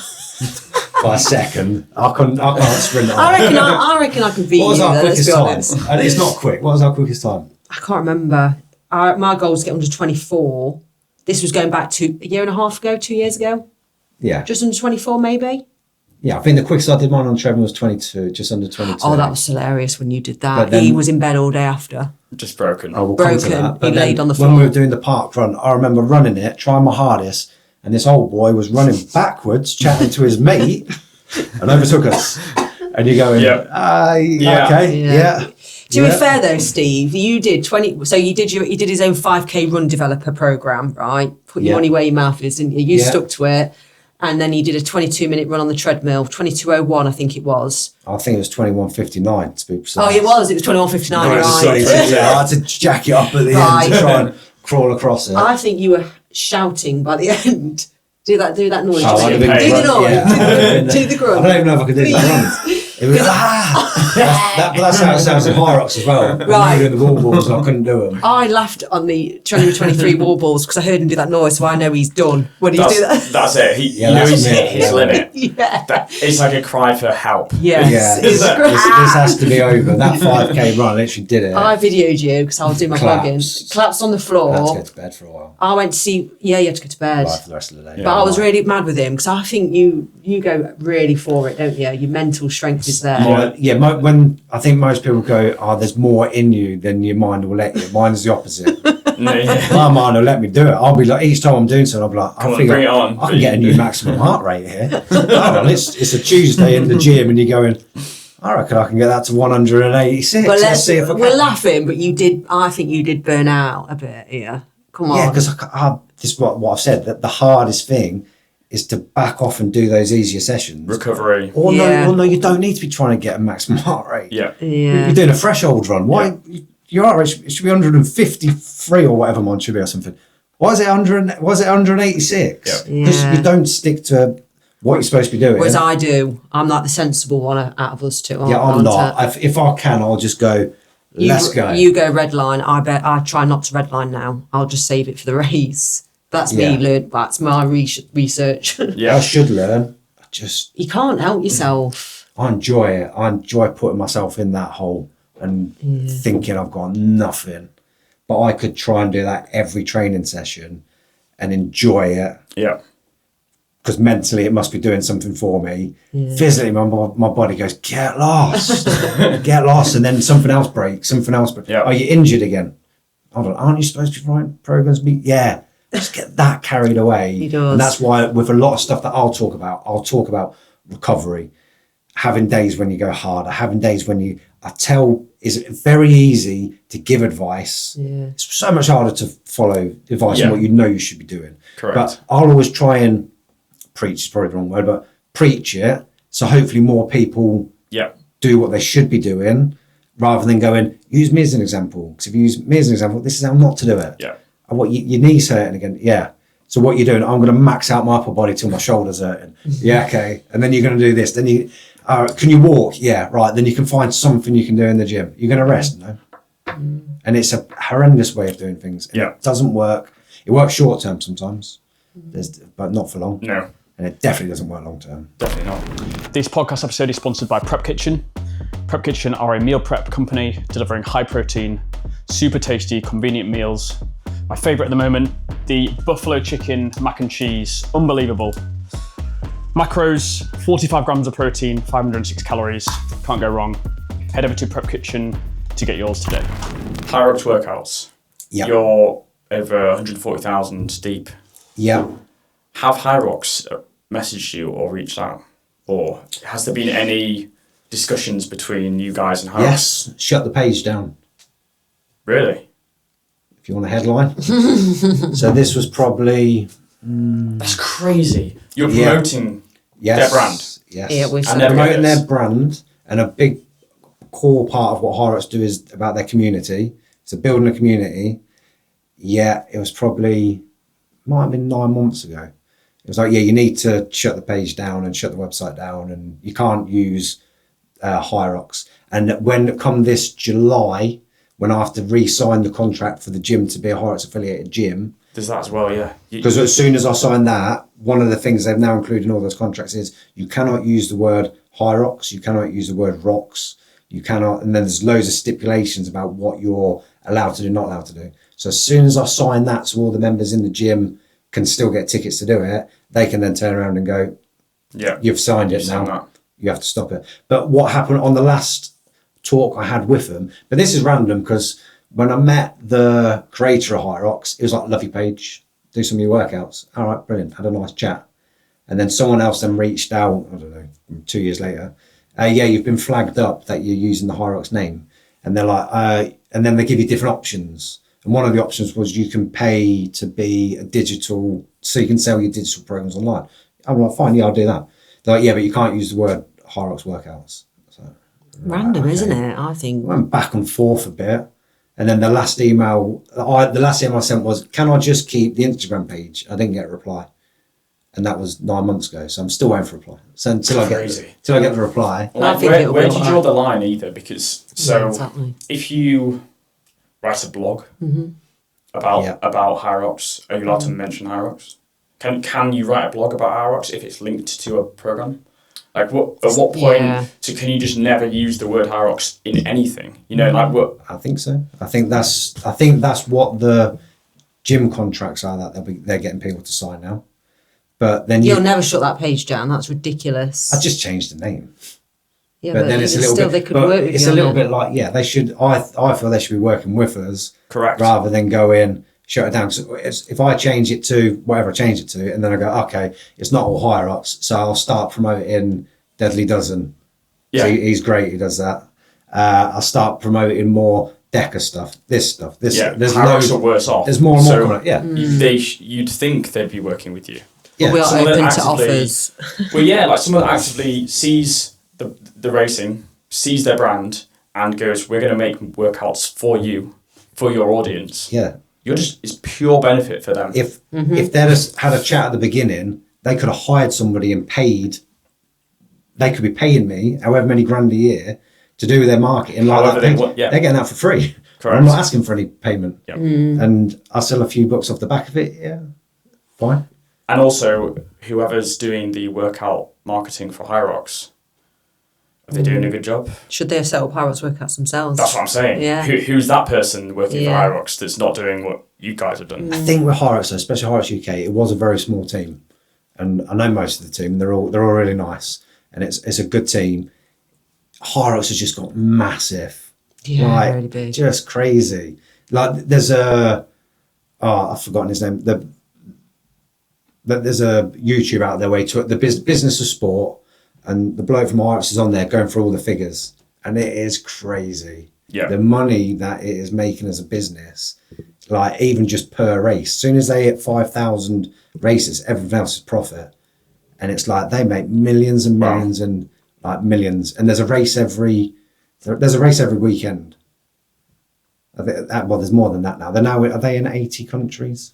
By a second. I can't sprint on. I reckon I can beat What was you our there, let's quickest be time? honest. And it's not quick. What was our quickest time? I can't remember. My goal was to get under 24. This was going back to a year and a half ago, 2 years ago. Yeah. Just under 24 maybe. Yeah, I think the quickest I did mine on treadmill was 22, just under 22. Oh, that was hilarious when you did that. But then- He was in bed all day after. Just broken. Oh, we'll come to broken. that. But He then laid on the when we floor. were doing the park run, I remember running it, trying my hardest, and this old boy was running backwards, chatting to his mate, and overtook us. And you're going, okay, yeah. To be fair though, Steve, you did 20. So he did his own 5K run developer program, right? Put your money where your mouth is, didn't you? You stuck to it, and then he did a 22-minute run on the treadmill, 22:01, I think it was. I think it was 21:59 to be precise. Oh, it was 21:59, right? Yeah, I had to jack it up at the end to try and crawl across it. I think you were shouting by the end. Do that noise. Oh, I'd have been do the grunt, noise. yeah. Do the grunt. I don't even know if I could do that run. It was that's how it sounds in Hyrox as well. Right. Doing the wall balls, I couldn't do them. I laughed on the 2023 wall balls because I heard him do that noise, so I know he's done when he do that. That's it. He Yeah, knows that's he's hit it. his limit. Yeah. It's like a cry for help. Yes. Yeah, It's great. this has to be over. That 5k run, I literally did it. I videoed you because I was doing my vlogging. Collapsed on the I had to floor. go to bed for a while. I went to see. Yeah, you had to go to bed. Right, for the rest of the day. But I was really mad with him because I think you go really for it, don't you? Your mental strength is there. When I think most people go, oh, there's more in you than your mind will let you. Mine is the opposite. My mind will let me do it. I'll be like, each time I'm doing something, I'll be like, Come on, bring it on. I can get a new maximum heart rate here. Hold on, it's a Tuesday in the gym and you're going, I reckon I can get that to 186. But Let's see if I can. we're laughing, but I think you did burn out a bit here. Come on. Yeah, because this is what I've said, that the hardest thing is to back off and do those easier sessions. Recovery. Or no, you don't need to be trying to get a maximum heart rate. Yeah. You're doing a threshold run. Why? Your heart rate should be 153 or whatever mine should be or something. Why is it 186? Because you don't stick to what you're supposed to be doing. Whereas I do. I'm like the sensible one out of us two. I'm not. If I can, I'll just go, let's go. You go red line. I try not to red line now. I'll just save it for the race. That's me learned. That's my research. Yeah. I should learn. You can't help yourself. I enjoy it. I enjoy putting myself in that hole and thinking I've got nothing. But I could try and do that every training session and enjoy it. Yeah. Because mentally it must be doing something for me. Physically, my body goes, get lost. Get lost. And then something else breaks. Yeah. Are you injured again? Hold on, aren't you supposed to be writing programs? Yeah. Just get that carried away. He does. And that's why with a lot of stuff that I'll talk about recovery, having days when you go harder, having days when it's very easy to give advice. Yeah. It's so much harder to follow advice on what you know you should be doing. Correct. But I'll always try and preach is probably the wrong word, but preach it. So hopefully more people do what they should be doing rather than going, use me as an example. Because if you use me as an example, this is how not to do it. Yeah. What your knees hurting again? Yeah. So what you're doing? I'm going to max out my upper body till my shoulders hurting. Yeah, okay. And then you're going to do this. Then can you walk? Yeah, right. Then you can find something you can do in the gym. You're going to rest, no? And it's a horrendous way of doing things. And it doesn't work. It works short term sometimes, but not for long. No. And it definitely doesn't work long term. Definitely not. This podcast episode is sponsored by Prep Kitchen. Prep Kitchen are a meal prep company delivering high protein, super tasty, convenient meals. My favourite at the moment, the buffalo chicken mac and cheese, unbelievable. Macros, 45 grams of protein, 506 calories, can't go wrong. Head over to Prep Kitchen to get yours today. Hyrox Workouts. Yeah. You're over 140,000 deep. Yeah. Have Hyrox messaged you or reached out? Or has there been any discussions between you guys and Hyrox? Yes. Shut the page down. Really? If you want a headline. So this was probably... That's crazy. You're promoting their brand. Yes. Yeah, we're and they're promoting their brand, and a big core part of what Hyrox do is about their community. So building a community. Yeah, it was probably, might have been 9 months ago. It was like, you need to shut the page down and shut the website down, and you can't use Hyrox. And when come this July, when I have to re-sign the contract for the gym to be a Hyrox affiliated gym. There's that as well, yeah. Because as soon as I sign that, one of the things they've now included in all those contracts is you cannot use the word Hyrox, you cannot use the word rocks, you cannot, and then there's loads of stipulations about what you're allowed to do, not allowed to do. So as soon as I sign that, so all the members in the gym can still get tickets to do it, they can then turn around and go, you've signed it now, you have to stop it. But what happened on the last talk I had with them, but this is random because when I met the creator of Hyrox, it was like, love your page, do some of your workouts. All right, brilliant, had a nice chat. And then someone else then reached out, I don't know, 2 years later, you've been flagged up that you're using the Hyrox name. And they're like, and then they give you different options. And one of the options was you can pay to be a digital, so you can sell your digital programs online. I'm like, fine, I'll do that. They're like, but you can't use the word Hyrox Workouts. So, random, isn't it? I think. Went back and forth a bit. And then the last email I sent was, can I just keep the Instagram page? I didn't get a reply. And that was 9 months ago, so I'm still waiting for a reply. So until I get the reply, I think where it'll do be you alright. draw the line either? Because Exactly. if you write a blog about Hyrox, are you allowed to mention Hyrox? Can you write a blog about Hyrox if it's linked to a program? Like at what point? Yeah. So can you just never use the word Hyrox in anything? You know, like what? I think so. I think that's what the gym contracts are that they're getting people to sign now. But then You'll never shut that page down. That's ridiculous. I just changed the name. Yeah, but then it's a little still, bit. they could work with it's you a on little it. bit like they should. I feel they should be working with us, Correct. rather than go in, shut it down. So if I change it to whatever I change it to, and then I go, okay, it's not all Hyrox, so I'll start promoting Deadly Dozen. Yeah. So he's great. He does that. I'll start promoting more Deca stuff. This. Yeah. There's Hyrox loads. are worse off. There's more and more So coming. Yeah. You'd think they'd be working with you. Yeah. We are Someone that open to actively- offers. Well, yeah, like someone that actively sees the racing, sees their brand, and goes, "We're going to make workouts for you, for your audience." Yeah. It's pure benefit for them. If they'd have had a chat at the beginning, they could have hired somebody and paid. They could be paying me however many grand a year to do their marketing. Like However that. they want, yeah. They're getting that for free. Correct. I'm not asking for any payment. Yeah. And I sell a few bucks off the back of it. Yeah, fine. And also, whoever's doing the workout marketing for Hyrox, are they doing a good job? Should they have set up Hyrox Workouts themselves? That's what I'm saying. Yeah. Who's that person working Yeah. for Hyrox that's not doing what you guys have done? I think with Hyrox, especially Hyrox UK, it was a very small team, and I know most of the team. They're all really nice, and it's a good team. Hyrox has just got massive, Yeah, really big. just crazy. Like there's I've forgotten his name. There's a YouTube out there where he took the business of sport, and the bloke from Hyrox is on there going through all the figures, and it is crazy. Yeah. The money that it is making as a business, like even just per race. As soon as they hit 5,000 races, everything else is profit, and it's like they make millions and millions and like millions. And there's a race every weekend. I think there's more than that now. Are they in 80 countries?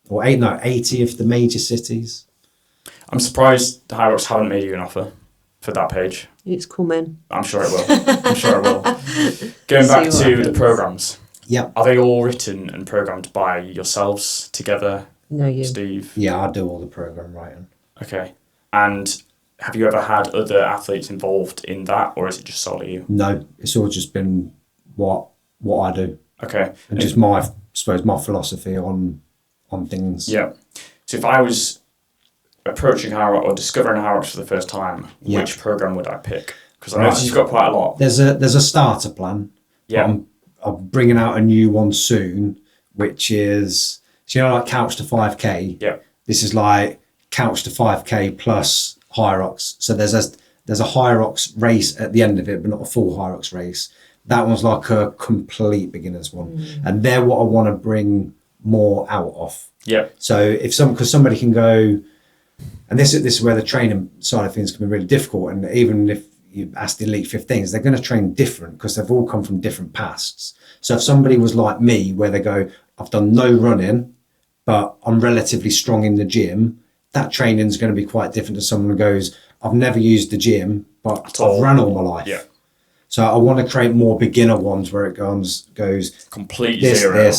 Or 80 of the major cities. I'm surprised Hyrox haven't made you an offer for that page. It's coming. I'm sure it will. Going back See what to the happens. programs, Yeah. are they all written and programmed by yourselves together, No, you. Steve? Yeah, I do all the program writing. Okay. And have you ever had other athletes involved in that, or is it just solely you? No, it's all just been what I do. Okay. And just my philosophy on things. Yeah. So if I was approaching Hyrox or discovering Hyrox for the first time, Yeah. which program would I pick? Because I noticed you've got quite a lot. There's a starter plan. Yeah. But I'm bringing out a new one soon, which is, so like Couch to 5K. Yeah. This is like Couch to 5K plus Hyrox. So there's a Hyrox race at the end of it, but not a full Hyrox race. That one's like a complete beginner's one. And they're what I want to bring more out of. Yeah. So because somebody can go, and this is where the training side of things can be really difficult. And even if you ask the elite 15s, they're going to train different because they've all come from different pasts. So if somebody was like me, where they go, I've done no running, but I'm relatively strong in the gym, that training is going to be quite different to someone who goes, I've never used the gym, but I've run all my life. Yeah. So I want to create more beginner ones where it goes Complete this, zero.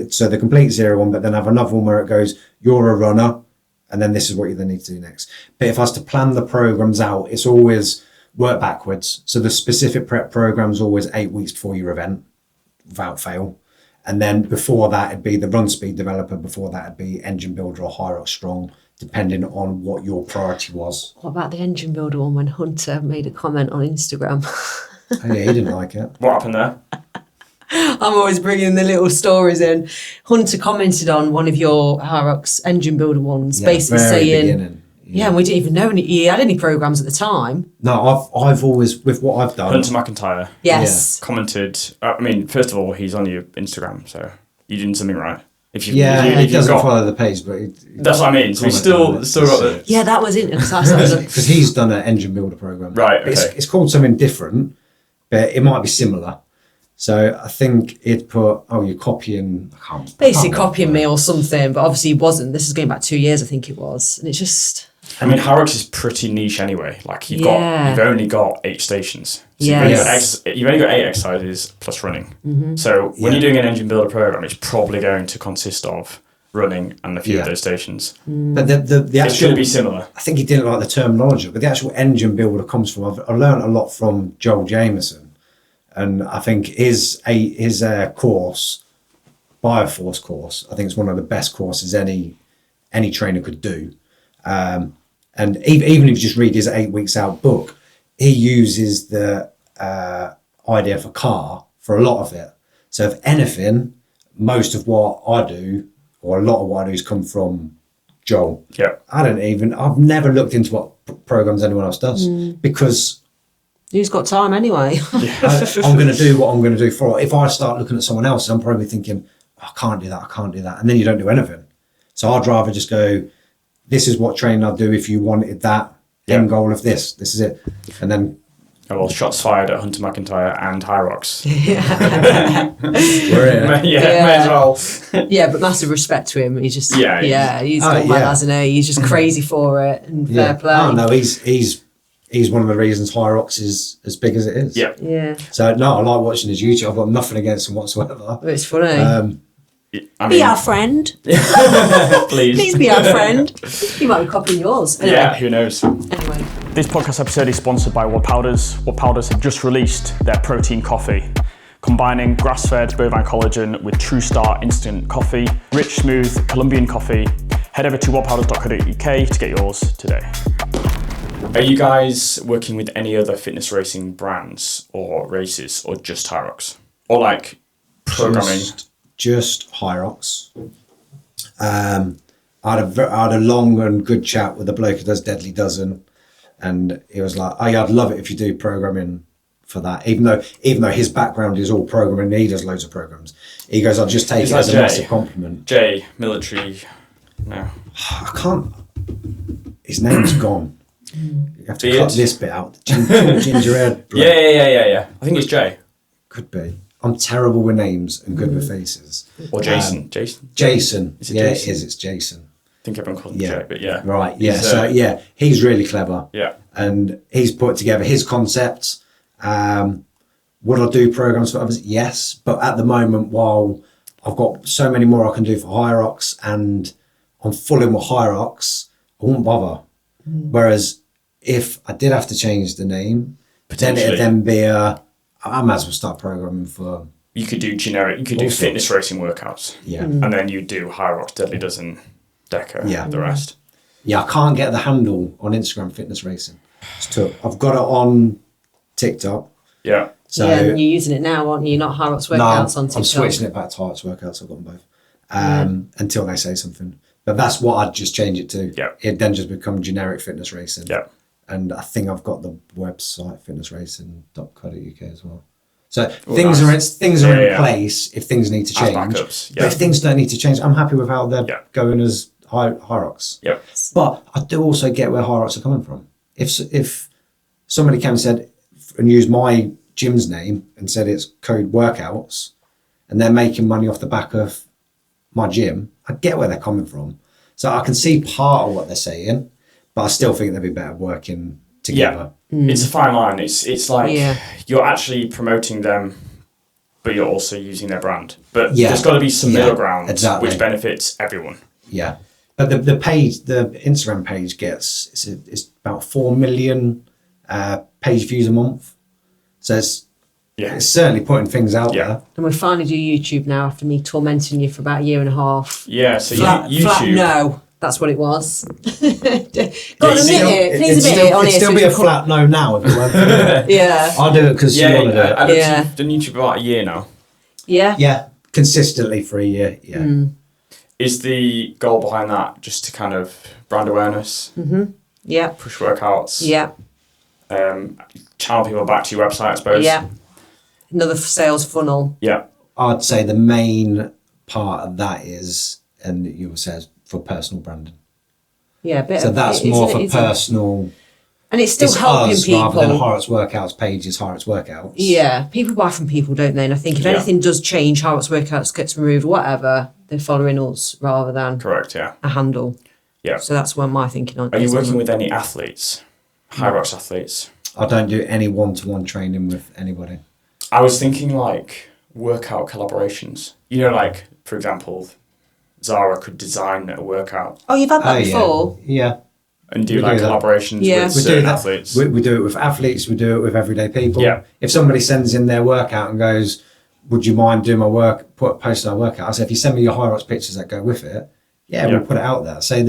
so the complete zero one, but then have another one where it goes, you're a runner, and then this is what you then need to do next. But if I was to plan the programs out, it's always work backwards. So the specific prep program is always 8 weeks before your event, without fail. And then before that, it'd be the run speed developer. Before that, it'd be engine builder or Hyrox strong, depending on what your priority was. What about the engine builder one when Hunter made a comment on Instagram? Oh, yeah, he didn't like it. What happened there? I'm always bringing the little stories in. Hunter commented on one of your Hyrox engine builder ones, Yeah, basically very saying, beginning. yeah, and we didn't even know he had any programs at the time. No, I've always, with what I've done. Hunter McIntyre Yes. commented. I mean, first of all, he's on your Instagram, so you doing something right. If you, Yeah, if he you've doesn't got, follow the page, but that's what I mean. So he's still got the Yeah, that was it. because he's done an engine builder program. Right, okay. It's called something different, but it might be similar. So I think it put, you're copying. Basically copying me or something, but obviously he wasn't. This is going back 2 years, I think it was, and it just. I mean, Hyrox is pretty niche anyway. Like you've only got 8 stations. So you've only got 8 exercises plus running. Mm-hmm. So when you're doing an engine builder program, it's probably going to consist of running and a few of those stations. But the actual, it's going to be similar. I think he didn't like the terminology, but the actual engine builder comes from. I've learned a lot from Joel Jameson, and I think his course, Bioforce course, I think it's one of the best courses any trainer could do. And even if you just read his 8 weeks out book, he uses the idea for car for a lot of it. So if anything, most of what I do, or a lot of what I do, has come from Joel. Yeah. I've never looked into what programs anyone else does because who's got time anyway? I'm going to do what I'm going to do for it. If I start looking at someone else, I'm probably thinking, I can't do that. And then you don't do anything. So I'd rather just go, this is what training I'd do if you wanted that end goal of this. This is it. And then... shots fired at Hunter McIntyre and Hyrox. We're in. May as well. Yeah, but massive respect to him. He's just... he's got mad, hasn't he? He's just crazy for it and fair play. Oh, no, he's one of the reasons Hyrox is as big as it is. Yeah. So, no, I like watching his YouTube. I've got nothing against him whatsoever. It's funny. Be our friend. Please be our friend. He might be copying yours. Anyway. Yeah, who knows? Anyway. This podcast episode is sponsored by WOD Powders. WOD Powders have just released their protein coffee, combining grass-fed bovine collagen with True Star instant coffee, rich, smooth Colombian coffee. Head over to wodpowders.co.uk to get yours today. Are you guys working with any other fitness racing brands or races, or just Hyrox? Or like programming? Just Hyrox. I had a long and good chat with the bloke who does Deadly Dozen, and he was like, I'd love it if you do programming for that, even though his background is all programming, he does loads of programs. He goes, I'll just take it as a massive compliment. Jay, military, no. I can't, his name's gone. You have to cut this bit out. Ginger hair. Yeah. I think it's Jay. Could be. I'm terrible with names and good with faces. Or Jason. Jason. Is it Jason? It is. It's Jason. I think everyone calls him Jay, but yeah. Right, yeah. He's really clever. Yeah. And he's put together his concepts. Would I do programs for others? Yes. But at the moment, while I've got so many more I can do for Hyrox and I'm full in with Hyrox, I won't bother. Whereas if I did have to change the name, then it'd then be I might as well start programming for... You could do do fitness racing workouts. Yeah. And then you do Hyrox, Deadly Dozen, Deca, the rest. Yeah, I can't get the handle on Instagram fitness racing. I've got it on TikTok. Yeah. So, and you're using it now, aren't you? Not Hyrox Workouts on TikTok. I'm switching it back to Hyrox Workouts. I've got them both. Until they say something. But that's what I'd just change it to. Yeah. It'd then just become generic fitness racing. Yeah. And I think I've got the website fitnessracing.co.uk as well. So things are in place if things need to change. Backups, But if things don't need to change, I'm happy with how they're going as Hyrox. Yeah. But I do also get where Hyrox are coming from. If somebody came and said and used my gym's name and said it's code workouts and they're making money off the back of my gym, I get where they're coming from. So I can see part of what they're saying, but I still think they'd be better working together. Yeah. It's a fine line. It's like you're actually promoting them, but you're also using their brand. But there's got to be some middle ground which benefits everyone. Yeah. But the Instagram page gets, it's about 4 million page views a month. So it's certainly putting things out there. And we finally do YouTube now after me tormenting you for about a year and a half. Yeah, so YouTube. Flat no. That's what it was. Got to admit it. Please admit it. It'd still be a flat no now if you went through it. Yeah. I'll do it because you want to do it. I've done YouTube about a year now. Yeah. Yeah. Consistently for a year. Yeah. Is the goal behind that just to kind of brand awareness? Mm-hmm. Yeah. Push workouts? Yeah. Channel people back to your website, I suppose? Yeah. Another sales funnel. Yeah. I'd say the main part of that is, and you said, for personal branding. Yeah, so that's more for personal. And it's still helping us people. rather than Hyrox Workouts page is Hyrox Workouts. Yeah, people buy from people, don't they? And I think if anything does change, Hyrox Workouts gets removed, whatever, they're following us rather than Correct, yeah. a handle. Yeah. So that's where my thinking on. Are you working with any athletes? Hyrox athletes? I don't do any one-to-one training with anybody. I was thinking like workout collaborations. You know, like, for example, Zara could design a workout Oh, you've had that before? Yeah. and do We like do that. collaborations Yeah. with We do certain that. athletes. We do it with athletes, we do it with everyday people. Yeah. If somebody sends in their workout and goes, would you mind doing my work, posting our workout? I say, if you send me your Hyrox pictures that go with it, we'll put it out there. So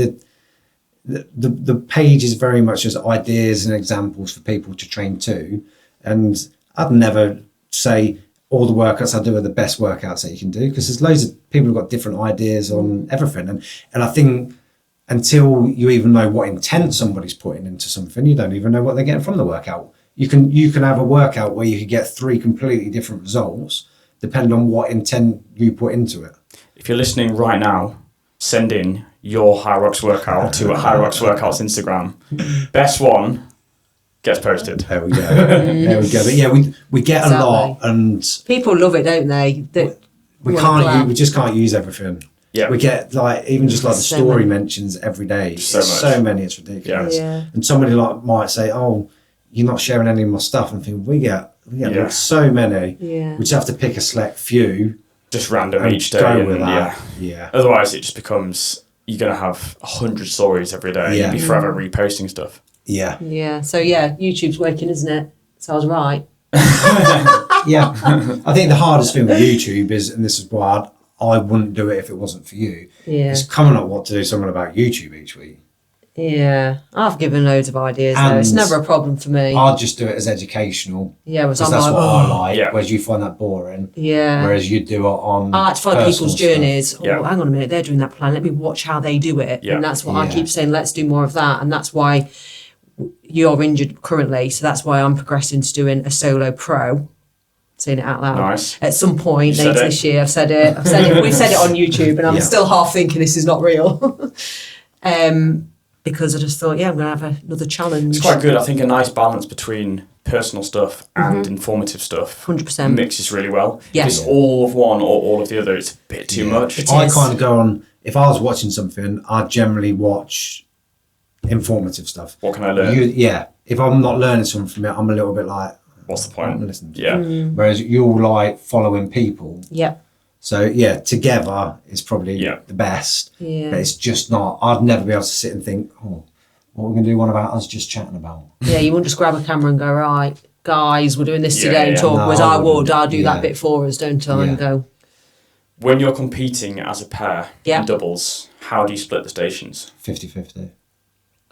the page is very much just ideas and examples for people to train to. And I'd never say all the workouts I do are the best workouts that you can do, because there's loads of people who've got different ideas on everything. And I think until you even know what intent somebody's putting into something, you don't even know what they're getting from the workout. You can have a workout where you could get 3 completely different results depending on what intent you put into it. If you're listening right now, send in your Hyrox workout to Hyrox Workouts Instagram. Best one gets posted. There we go. There we go. But yeah, we get a lot, and People love it, don't they? we just can't use everything. Yeah. We get like even just like the So story many. mentions every day. So It's much. so many, it's ridiculous. Yeah. And somebody like might say, "Oh, you're not sharing any of my stuff," and I think we get like so many. Yeah. We just have to pick a select few Just random and each day. go And, with that. yeah. Yeah. Otherwise, it just becomes you're going to have 100 stories every day. Yeah. You'll be forever reposting stuff. Yeah. Yeah. So yeah, YouTube's working, isn't it? So I was right. Yeah. I think the hardest thing with YouTube is, and this is why I wouldn't do it if it wasn't for you, Yeah. is coming up what to do something about YouTube each week. Yeah. I've given loads of ideas though. It's And never a problem for me. I'll just do it as educational. Yeah, Because I'm that's like, what I like, Yeah. whereas you find that boring. yeah. Whereas you do it on I like to follow personal people's stuff. journeys. Oh, Yeah. hang on a minute, they're doing that plan. Let me watch how they do it. Yeah. And that's what I Yeah. keep saying, let's do more of that. And that's why you're injured currently. So that's why I'm progressing to doing a solo pro. Saying it out loud. Nice. At some point You said later it. this year, I've said it. We've said it on YouTube, and I'm Yeah. still half thinking this is not real. Because I just thought, I'm going to have another challenge. It's quite good. I think a nice balance between personal stuff and informative stuff 100%. mixes really well. Yeah. If it's all of one or all of the other, it's a bit too much. It I is. kind of go on, if I was watching something, I'd generally watch informative stuff. What can I learn? If I'm not learning something from it, I'm a little bit like, What's the I'm point? listening to Yeah. Whereas you're like following people. Yeah. So together is probably the best. Yeah. But it's just not, I'd never be able to sit and think, what are we going to do one about us just chatting about? Yeah, you won't just grab a camera and go, right, guys, we're doing this Yeah, today and yeah. talk. No, Whereas I I would, wouldn't. I'll do Yeah. that bit for us, don't I? And Yeah. go, When you're competing as a pair Yeah. in doubles, how do you split the stations? 50-50.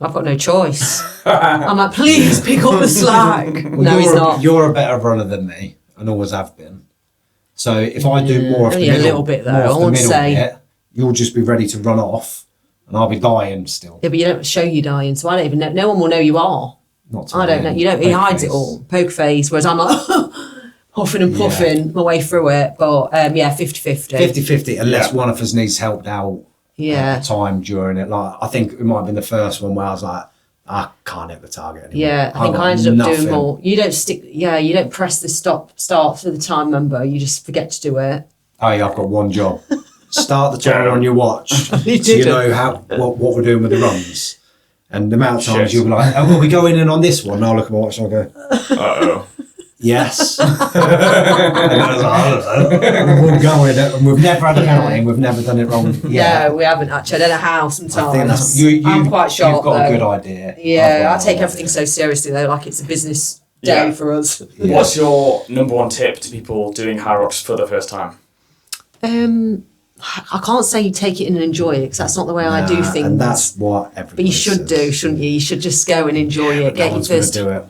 I've got no choice. I'm like, please pick up the slack. No, he's not. You're a better runner than me, and always have been. So if I do more of the Only a middle, little bit, though. more of I the won't middle say- bit, you'll just be ready to run off, and I'll be dying still. Yeah, but you don't show you dying, so I don't even know. No one will know you are. Not to I don't know. You don't. He poker hides face. it all. Poker face. Whereas I'm like huffing and puffing my way through it. But 50-50. 50-50, unless Yeah. one of us needs helped out Yeah. at a time during it. Like I think it might have been the first one where I was like, I can't hit the target anymore. Yeah, I think got I ended up nothing. doing more. You don't stick. Yeah, you don't press the start for the time number. You just forget to do it. Oh yeah, I've got one job. Start the timer Yeah. on your watch, so you didn't. know what we're doing with the runs. And the amount of times Shit. you'll be like, "Oh, well, we going in on this one?" And I'll look at my watch and I'll go, Uh-oh. "Yes." And I was like, "I don't know." We'll go with it, and we've never had a penalty. And we've never done it wrong. Yeah, No, we haven't actually. I don't know how sometimes. I think that's you. I'm quite sharp. You've got though. a good idea. Yeah, I've I got take an everything idea. so seriously though, like it's a business day Yeah. for us. Yeah. What's your number one tip to people doing Hyrox for the first time? I can't say you take it in and enjoy it because that's not the way I do Nah, things. and that's what everybody. But you should do, shouldn't you? You should just go and enjoy it. No Get your one's going to first. do it.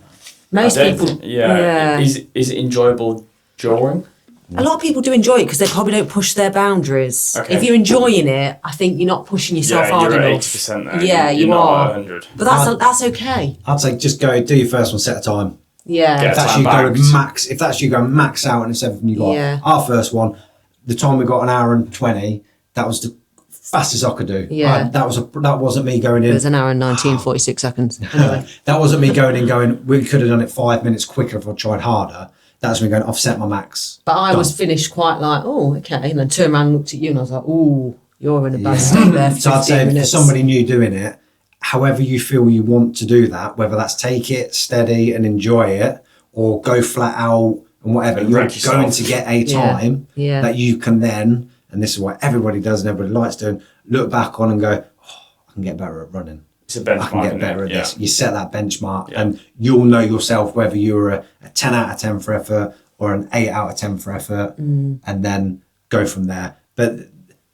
Most I don't people. think- yeah. Is it enjoyable during? A lot of people do enjoy it because they probably don't push their boundaries. Okay. If you're enjoying it, I think you're not pushing yourself Yeah, hard you're at enough. 80% there. Yeah, You're you not are. at 100. But that's okay. I'd say just go do your first one, set a time. Yeah. Get If that's time you going backed. max, if that's you going max out and it's everything you got. Yeah. Our first one, the time we got an hour and 20, that was the Fastest I could do. Yeah. That wasn't me going in. It was an hour and 19:46 seconds. Anyway. That wasn't me going, we could have done it 5 minutes quicker if I tried harder. That's me going, I've set my max. But I was finished quite like, oh, okay. And then turned around and looked at you and I was like, oh, you're in a bad state there for So I'd 15 say for minutes. somebody new doing it, however you feel you want to do that, whether that's take it steady and enjoy it or go flat out and whatever, And you're wreck yourself. going to get a time that you can then, and this is what everybody does and everybody likes doing, look back on and go, oh, I can get better at running. It's a benchmark. I can get better at Yeah. this. You set that benchmark and you'll know yourself whether you're a 10 out of 10 for effort or an 8 out of 10 for effort and then go from there. But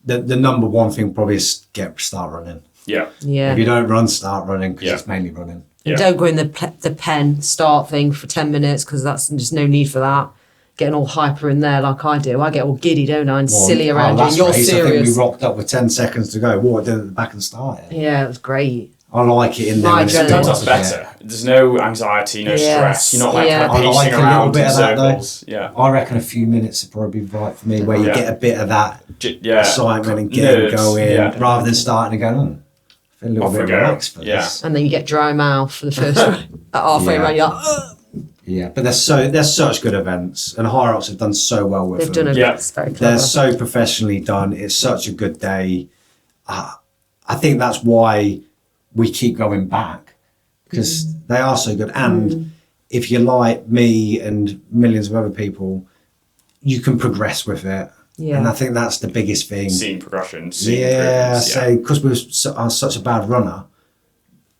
the number one thing probably is start running. Yeah. Yeah. If you don't run, start running because Yeah. it's mainly running. And don't go in the pen start thing for 10 minutes because that's just no need for that. Getting all hyper in there like I do. I get all giddy, don't I? And silly around you. And you're great. So I think serious. we rocked up with 10 seconds to go. What, did it at the back and started? Yeah, it was great. I like it in there. My when it's adrenaline. built That's up a better. There's no anxiety, no stress. You're not like kind of I like pacing a little around bit in of that circles. though. Yeah. I reckon a few minutes would probably be right for me where you get a bit of that excitement and getting Nerves. going Yeah. rather than starting and going, I feel a little Off we bit go. relaxed for Yeah. this. And then you get dry mouth for the first at halfway Yeah. around. You're like, ugh. Yeah, but they're such good events and Hyrox have done so well with They've them. done Yeah. it's very They're clever. so professionally done. It's such a good day. I think that's why we keep going back because they are so good. And if you're like me and millions of other people, you can progress with it. Yeah. And I think that's the biggest thing. Seeing progression, seeing Yeah, improvements. so because we are such a bad runner,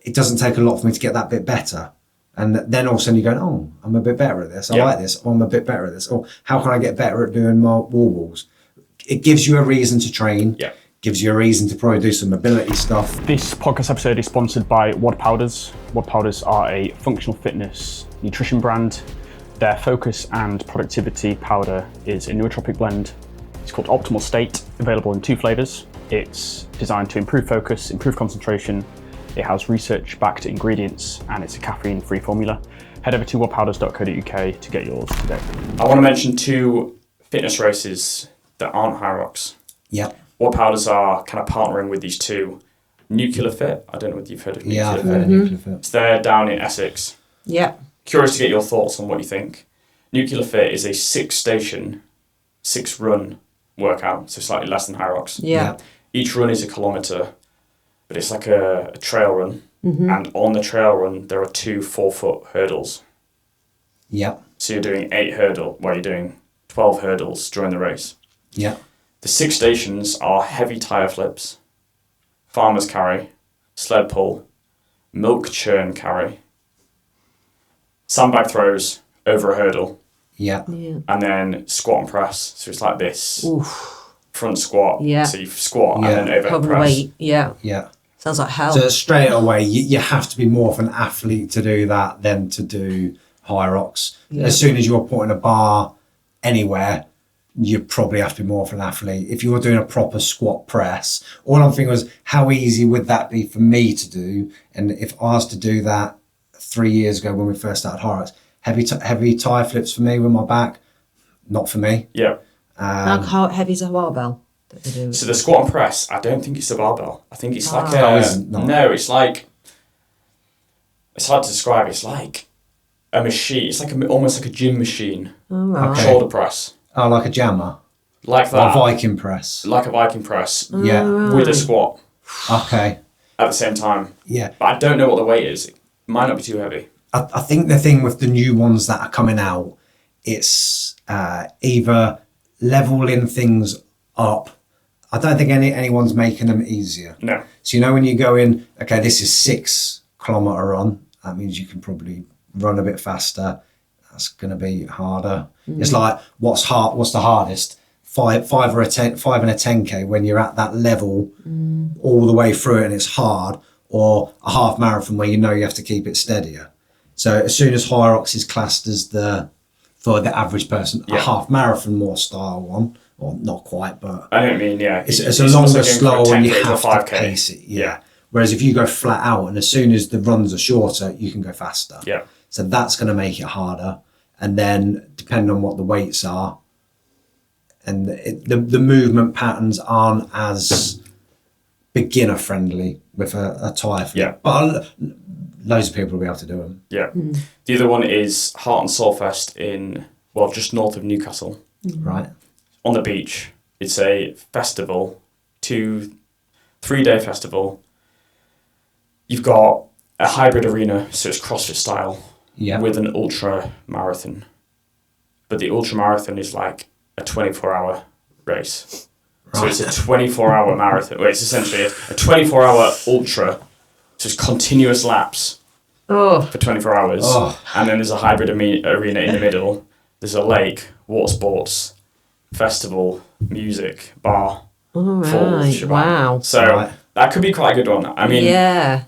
it doesn't take a lot for me to get that bit better. And then all of a sudden you go, oh, I'm a bit better at this. I like this. Oh, I'm a bit better at this. Or how can I get better at doing my wall balls? It gives you a reason to train. Yeah. Gives you a reason to probably do some mobility stuff. This podcast episode is sponsored by WOD Powders. WOD Powders are a functional fitness nutrition brand. Their focus and productivity powder is a nootropic blend. It's called Optimal State, available in 2 flavors. It's designed to improve focus, improve concentration. It has research-backed ingredients, and it's a caffeine-free formula. Head over to wodpowders.co.uk to get yours today. I want to mention 2 fitness races that aren't Hyrox. Yep. WOD Powders are kind of partnering with these 2. Nuclear Fit, I don't know whether you've heard of Nuclear Yeah, I've Fit. heard of Nuclear Fit. They're down in Essex. Yeah. Curious to get your thoughts on what you think. Nuclear Fit is a 6-station, 6-run workout, so slightly less than Hyrox. Yeah. Each run is a kilometre, but it's like a trail run. And on the trail run, there are 2 4-foot hurdles. Yep. So you're doing 8 you're doing 12 hurdles during the race. Yep. The 6 stations are heavy tyre flips, farmer's carry, sled pull, milk churn carry, sandbag throws over a hurdle, Yep. Yeah. and then squat and press. So it's like this. Oof. Front squat. Yeah. So you squat Yeah. and then overhead Cover press. weight. Yeah. Yeah. Sounds like hell. So straight away, you have to be more of an athlete to do that than to do Hyrox. Yeah. As soon as you're putting a bar anywhere, you probably have to be more of an athlete. If you're doing a proper squat press, all I'm thinking was, how easy would that be for me to do? And if I was to do that 3 years ago when we first started Hyrox, heavy tire flips for me with my back, not for me. Yeah. How heavy's a barbell that they do? So the squat and press, I don't think it's a barbell. I think it's like Oh, a... is it not? No, it's like... It's hard to describe. It's like a machine. It's like almost like a gym machine. All right. Okay. Shoulder press. Oh, like a jammer, Like or that. a Viking press. Like a Viking press. Yeah. With a squat Okay. at the same time. Yeah. But I don't know what the weight is. It might not be too heavy. I think the thing with the new ones that are coming out, it's either leveling things up. I don't think anyone's making them easier. No. So you know when you go in, okay, this is 6 kilometre run. That means you can probably run a bit faster. That's going to be harder. It's like what's the hardest? 5 and a 10K when you're at that level all the way through it and it's hard, or a half marathon where you know you have to keep it steadier. So as soon as Hyrox is classed as for the average person, a half marathon more style one, or not quite, but I don't mean, yeah. it's a almost longer, like going for a slow, and you 10K to a have to 5K. pace it. Yeah. Whereas if you go flat out, and as soon as the runs are shorter, you can go faster. Yeah. So that's going to make it harder. And then depending on what the weights are, and the movement patterns aren't as beginner friendly with a tyre fit. Yeah. But loads of people will be able to do them. Yeah. The other one is Heart and Soul Fest in, just north of Newcastle. Right. On the beach. It's a festival, 3-day festival. You've got a hybrid arena, so it's CrossFit style, with an ultra marathon. But the ultra marathon is like a 24-hour race. So it's a 24-hour marathon. Well, it's essentially a 24-hour ultra. So it's continuous laps for 24 hours. And then there's a hybrid arena in the middle. There's a lake, water sports, festival, music, bar. Right. Wow. So that could be quite a good one. I mean,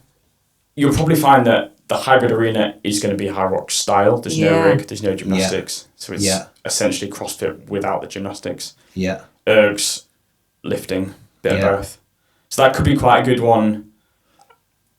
you'll probably find that the hybrid arena is going to be Hyrox style. There's no rig, there's no gymnastics. So it's essentially CrossFit without the gymnastics. Yeah. Ergs, lifting, bit of both. So that could be quite a good one.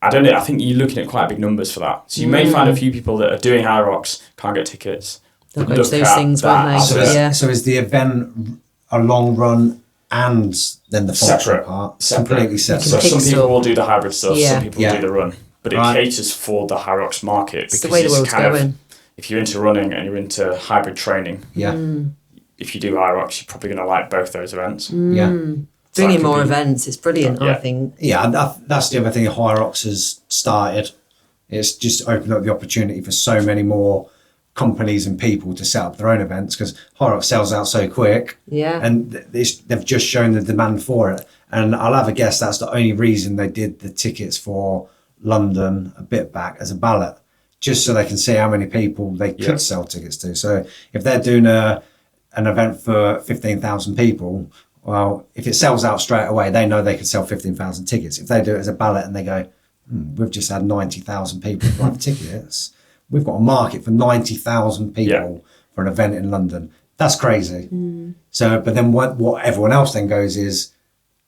I don't know, I think you're looking at quite big numbers for that. So you may find a few people that are doing Hyrox, can't get tickets. They'll go to those things, won't they? So is the event a long run and then the functional part? Completely separate. So some people will do the hybrid stuff, some people will do the run. But it Right. caters for the Hyrox market. It's the way the world's going. If you're into running and you're into hybrid training, if you do Hyrox, you're probably going to like both those events. Yeah. Bring in more events. It's brilliant, I think. Yeah, that's the other thing Hyrox has started. It's just opened up the opportunity for so many more companies and people to set up their own events because Hyrox sells out so quick. Yeah. And they've just shown the demand for it. And I'll have a guess that's the only reason they did the tickets for London a bit back as a ballot, just so they can see how many people they could sell tickets to. So if they're doing an event for 15,000 people, well, if it sells out straight away, they know they could sell 15,000 tickets. If they do it as a ballot and they go, we've just had 90,000 people buy tickets, we've got a market for 90,000 people for an event in London. That's crazy. So, but then what everyone else then goes is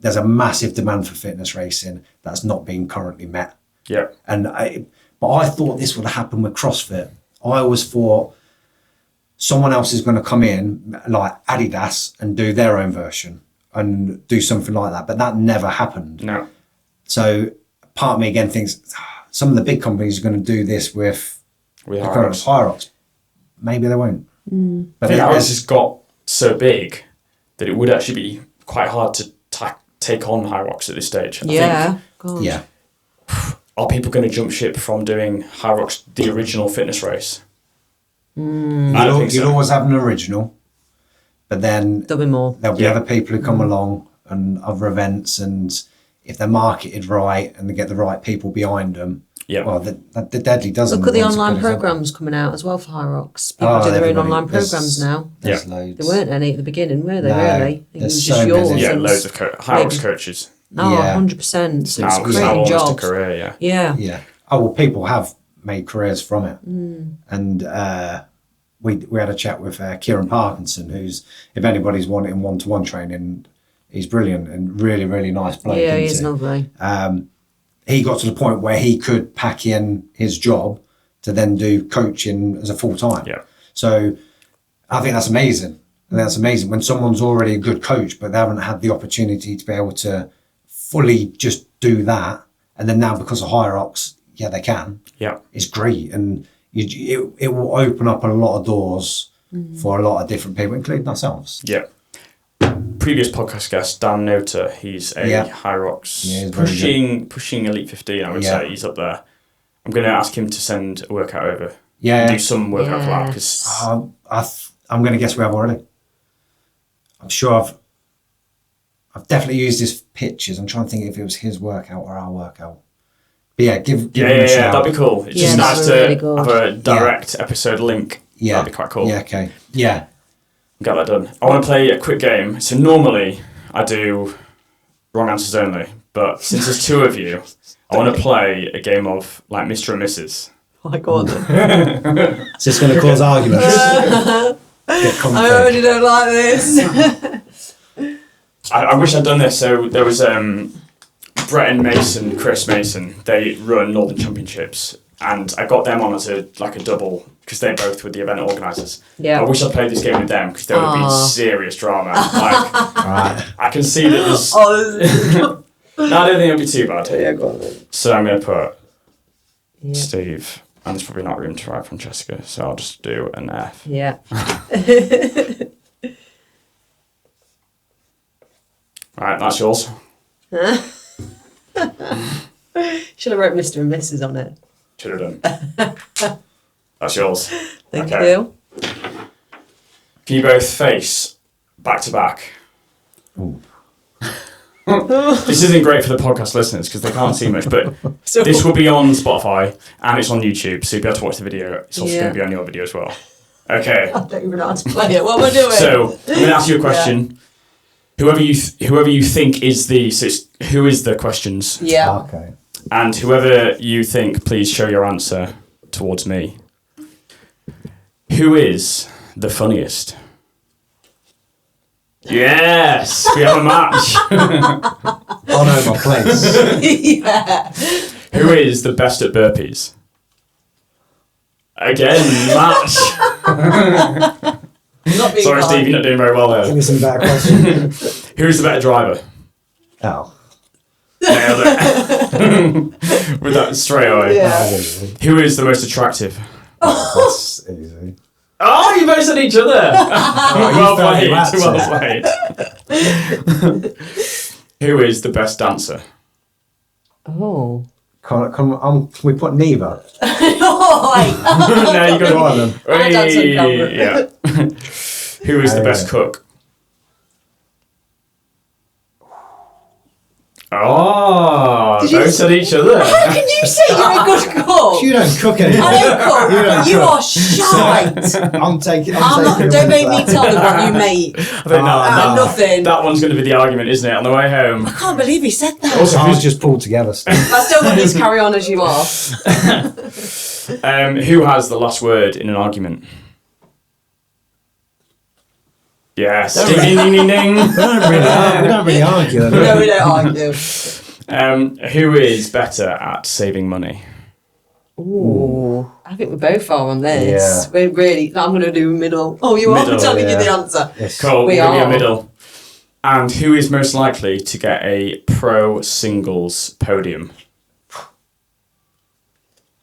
there's a massive demand for fitness racing that's not being currently met. Yeah. But I thought this would happen with CrossFit. I always thought someone else is going to come in, like Adidas, and do their own version and do something like that. But that never happened. No. So part of me again thinks some of the big companies are going to do this with Hyrox. Maybe they won't. But I think Hyrox has got so big that it would actually be quite hard to take on Hyrox at this stage. I think, are people going to jump ship from doing Hyrox, the original fitness race? I don't think so. You'll always have an original, but then there'll be other people who come along and other events, and if they're marketed right and they get the right people behind them, well, the Deadly doesn't. Look at the online programs coming out as well for Hyrox. People do their own online programs now. There's loads. There weren't any at the beginning, were there? Really? It was so just yours. many. Yeah, loads of Hyrox coaches. 100%. It's Now great almost jobs. a career, Yeah. Oh, well, people have made careers from it. And we had a chat with Kieran Parkinson, who's, if anybody's wanting one-to-one training, he's brilliant and really, really nice bloke. Yeah, he's lovely. He got to the point where he could pack in his job to then do coaching as a full-time. Yeah. So I think that's amazing. And that's amazing when someone's already a good coach, but they haven't had the opportunity to be able to fully just do that. And then now because of Hyrox, they can. Yeah. It's great. And it will open up a lot of doors for a lot of different people, including ourselves. Yeah. Previous podcast guest, Dan Noter, he's a Hyrox, pushing Elite 15, I would say. He's up there. I'm going to ask him to send a workout over. Yeah. Do some workout for that. Because I'm going to guess we have already. I'm sure I've definitely used his pictures. I'm trying to think if it was his workout or our workout. But give him a shout. That'd be cool. It's just nice to really have a direct episode link. Yeah. That'd be quite cool. Yeah, okay. Yeah. Get that done. I want to play a quick game. So normally I do wrong answers only, but since there's two of you, I want to play a game of like Mr. and Mrs. Oh my God. Is this going to cause arguments? I already don't like this. I wish I'd done this. So there was Brett and Mason, Chris Mason. They run Northern Championships, and I got them on as a double because they both were the event organisers. Yeah. I wish I'd played this game with them because there would be serious drama. Like, I can see that there's. No, I don't think it'll be too bad. Yeah, go on then. So I'm going to put Yeah. Steve, and there's probably not room to write Francesca, so I'll just do an F. Yeah. Right, that's yours. Should have wrote Mr. and Mrs. on it. Should have done. That's yours. Thank Okay. you. Can you both face back to back? This isn't great for the podcast listeners because they can't see much, but this will be on Spotify and it's on YouTube, so you'll be able to watch the video. It's also going to be on your video as well. Okay. I don't even know how to play it. What am I doing? So I'm going to ask you a question. Whoever you think is who is the questions, Yeah. Okay. and whoever you think, please show your answer towards me. Who is the funniest? Yes, we have a match. I know my place. Yeah. Who is the best at burpees? Again, match. Not being Sorry, kind. Steve, you're not doing very well Give there. me some better questions. Who's the better driver? Oh. Nailed it. With that straight away. Yeah. That's easy. Who is the most attractive? That's easy. Oh, you both said each other. Well found played. your answer. Well played. Who is the best dancer? Oh. Can we put neither? Oh, wait. No, you got Go on then. I'll dance on camera. Yeah. Who is the best cook? Oh, Did you both said each other. How can you say you're a good cook? You don't cook anymore. I don't cook. You don't You cook. are shite. I'm taking. Don't make me tell them what you made. I think Nothing. that one's going to be the argument, isn't it, on the way home? I can't believe he said that. Also, I was just pulled together. Steve. I still want you to carry on as you are. Who has the last word in an argument? Yes. Ding, ding, ding, ding, ding. We don't really argue. No, we don't argue. Who is better at saving money? Ooh. I think we both are on this. Yeah. We're really. I'm going to do middle. Oh, you are Middle, telling you yeah. the answer. Yes. Cool, We we'll give you are. a middle. And who is most likely to get a pro singles podium?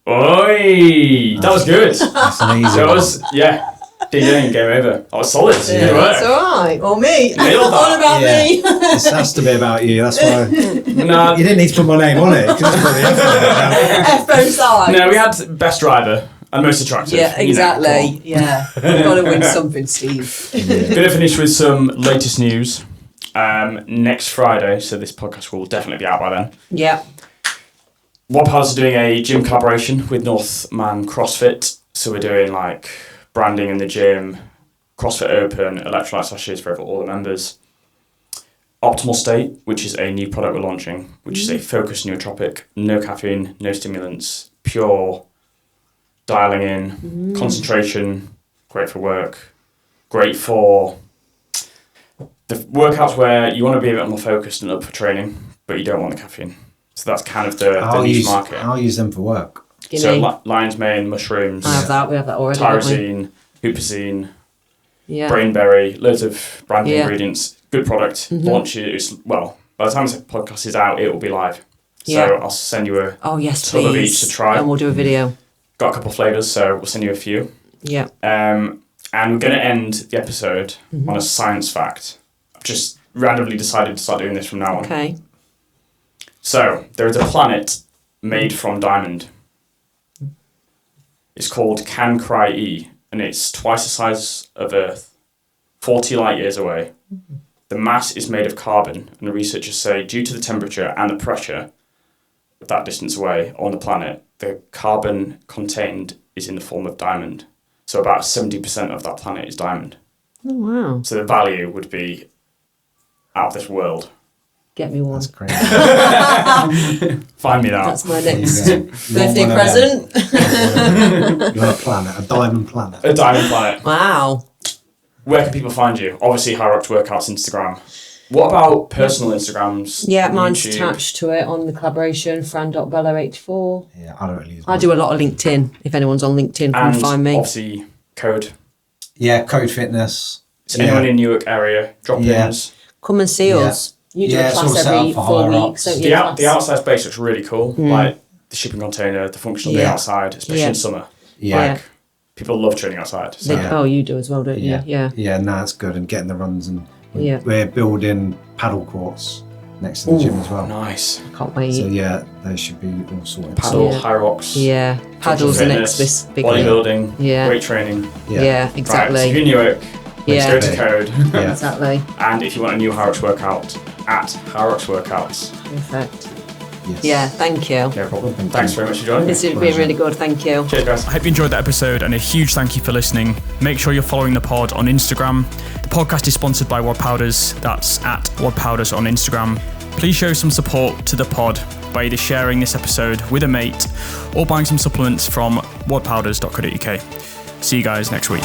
Oi! That was good. That's an easy So it one. was, yeah. Ding ding, game over. That was solid. Yeah, Good work. that's all right. Or me. Nailed that. All about Yeah. me. This has to be about you. That's why No, you didn't need to put my name on it. You could just put the effort. F both sides. no, we had best driver and most attractive. Yeah, You know, exactly. Yeah. You've got to win something, Steve. Going to finish with some latest news. Next Friday, so this podcast will definitely be out by then. Yeah. WOD Powders are doing a gym collaboration with Northman CrossFit. So we're doing like branding in the gym, CrossFit Open, electrolyte sachets for all the members. Optimal State, which is a new product we're launching, which is a focused nootropic, no caffeine, no stimulants, pure dialing in, concentration, great for work, great for the workouts where you want to be a bit more focused and up for training, but you don't want the caffeine. So that's kind of the niche market. I'll use them for work. So lion's mane, mushrooms, I have that. We have that already. haven't we? tyrosine, huperzine, Yeah. brainberry, loads of branded Yeah. ingredients. Good product. Launch it. Well, by the time this podcast is out, it will be live. So Yeah. I'll send you a Oh, yes, ton of please. each to try. And we'll do a video. Got a couple of flavours, so we'll send you a few. Yeah. And we're going to end the episode on a science fact. I've just randomly decided to start doing this from now on. Okay. So, there is a planet made from diamond. It's called Cancri, and it's twice the size of Earth, 40 light years away. The mass is made of carbon, and the researchers say due to the temperature and the pressure of that distance away on the planet, the carbon contained is in the form of diamond. So about 70% of that planet is diamond. Oh, wow. So the value would be out of this world. Get me one. That's crazy. Find me that. That's my next There you go. birthday One of present. them. You're a planet, a diamond planet. A diamond planet. Wow. Where can people find you? Obviously, Hyrox Workouts Instagram. What about personal Instagrams? Yeah, mine's YouTube? attached to it on the collaboration, fran.bella84. Yeah, I don't really use I do a lot of LinkedIn. If anyone's on LinkedIn, come And find me. obviously, code. Yeah, Code Fitness. So anyone in Newark area, drop Yeah. ins. Come and see Yeah. us. You do Yeah, a it's all class set every up for 4 Hyrox. weeks, don't you? The outside space looks really cool. Like the shipping container, the function on the Yeah. outside, especially Yeah. in summer. Yeah. Like, people love training outside. So. Oh, you do as well, don't you? Yeah. Yeah, no, it's good. And getting the runs, and Yeah. we're building paddle courts next to the gym as well. Nice. Can't wait. So yeah, they should be all sorted. Paddle, Yeah. Hyrox. Yeah. Paddles the next fitness, big bodybuilding, Yeah. weight training. Yeah, Right, so exactly. if you're in Newark, Yeah. go to Code. Yeah. Exactly. And if you want a new Hyrox workout, at Hyrox Workouts. Perfect. Yes. Yeah, thank you. No problem. Thanks very much for joining me. This has been really good, thank you. Cheers, guys. I hope you enjoyed that episode, and a huge thank you for listening. Make sure you're following the pod on Instagram. The podcast is sponsored by WOD Powders. That's at WOD Powders on Instagram. Please show some support to the pod by either sharing this episode with a mate or buying some supplements from wodpowders.co.uk. See you guys next week.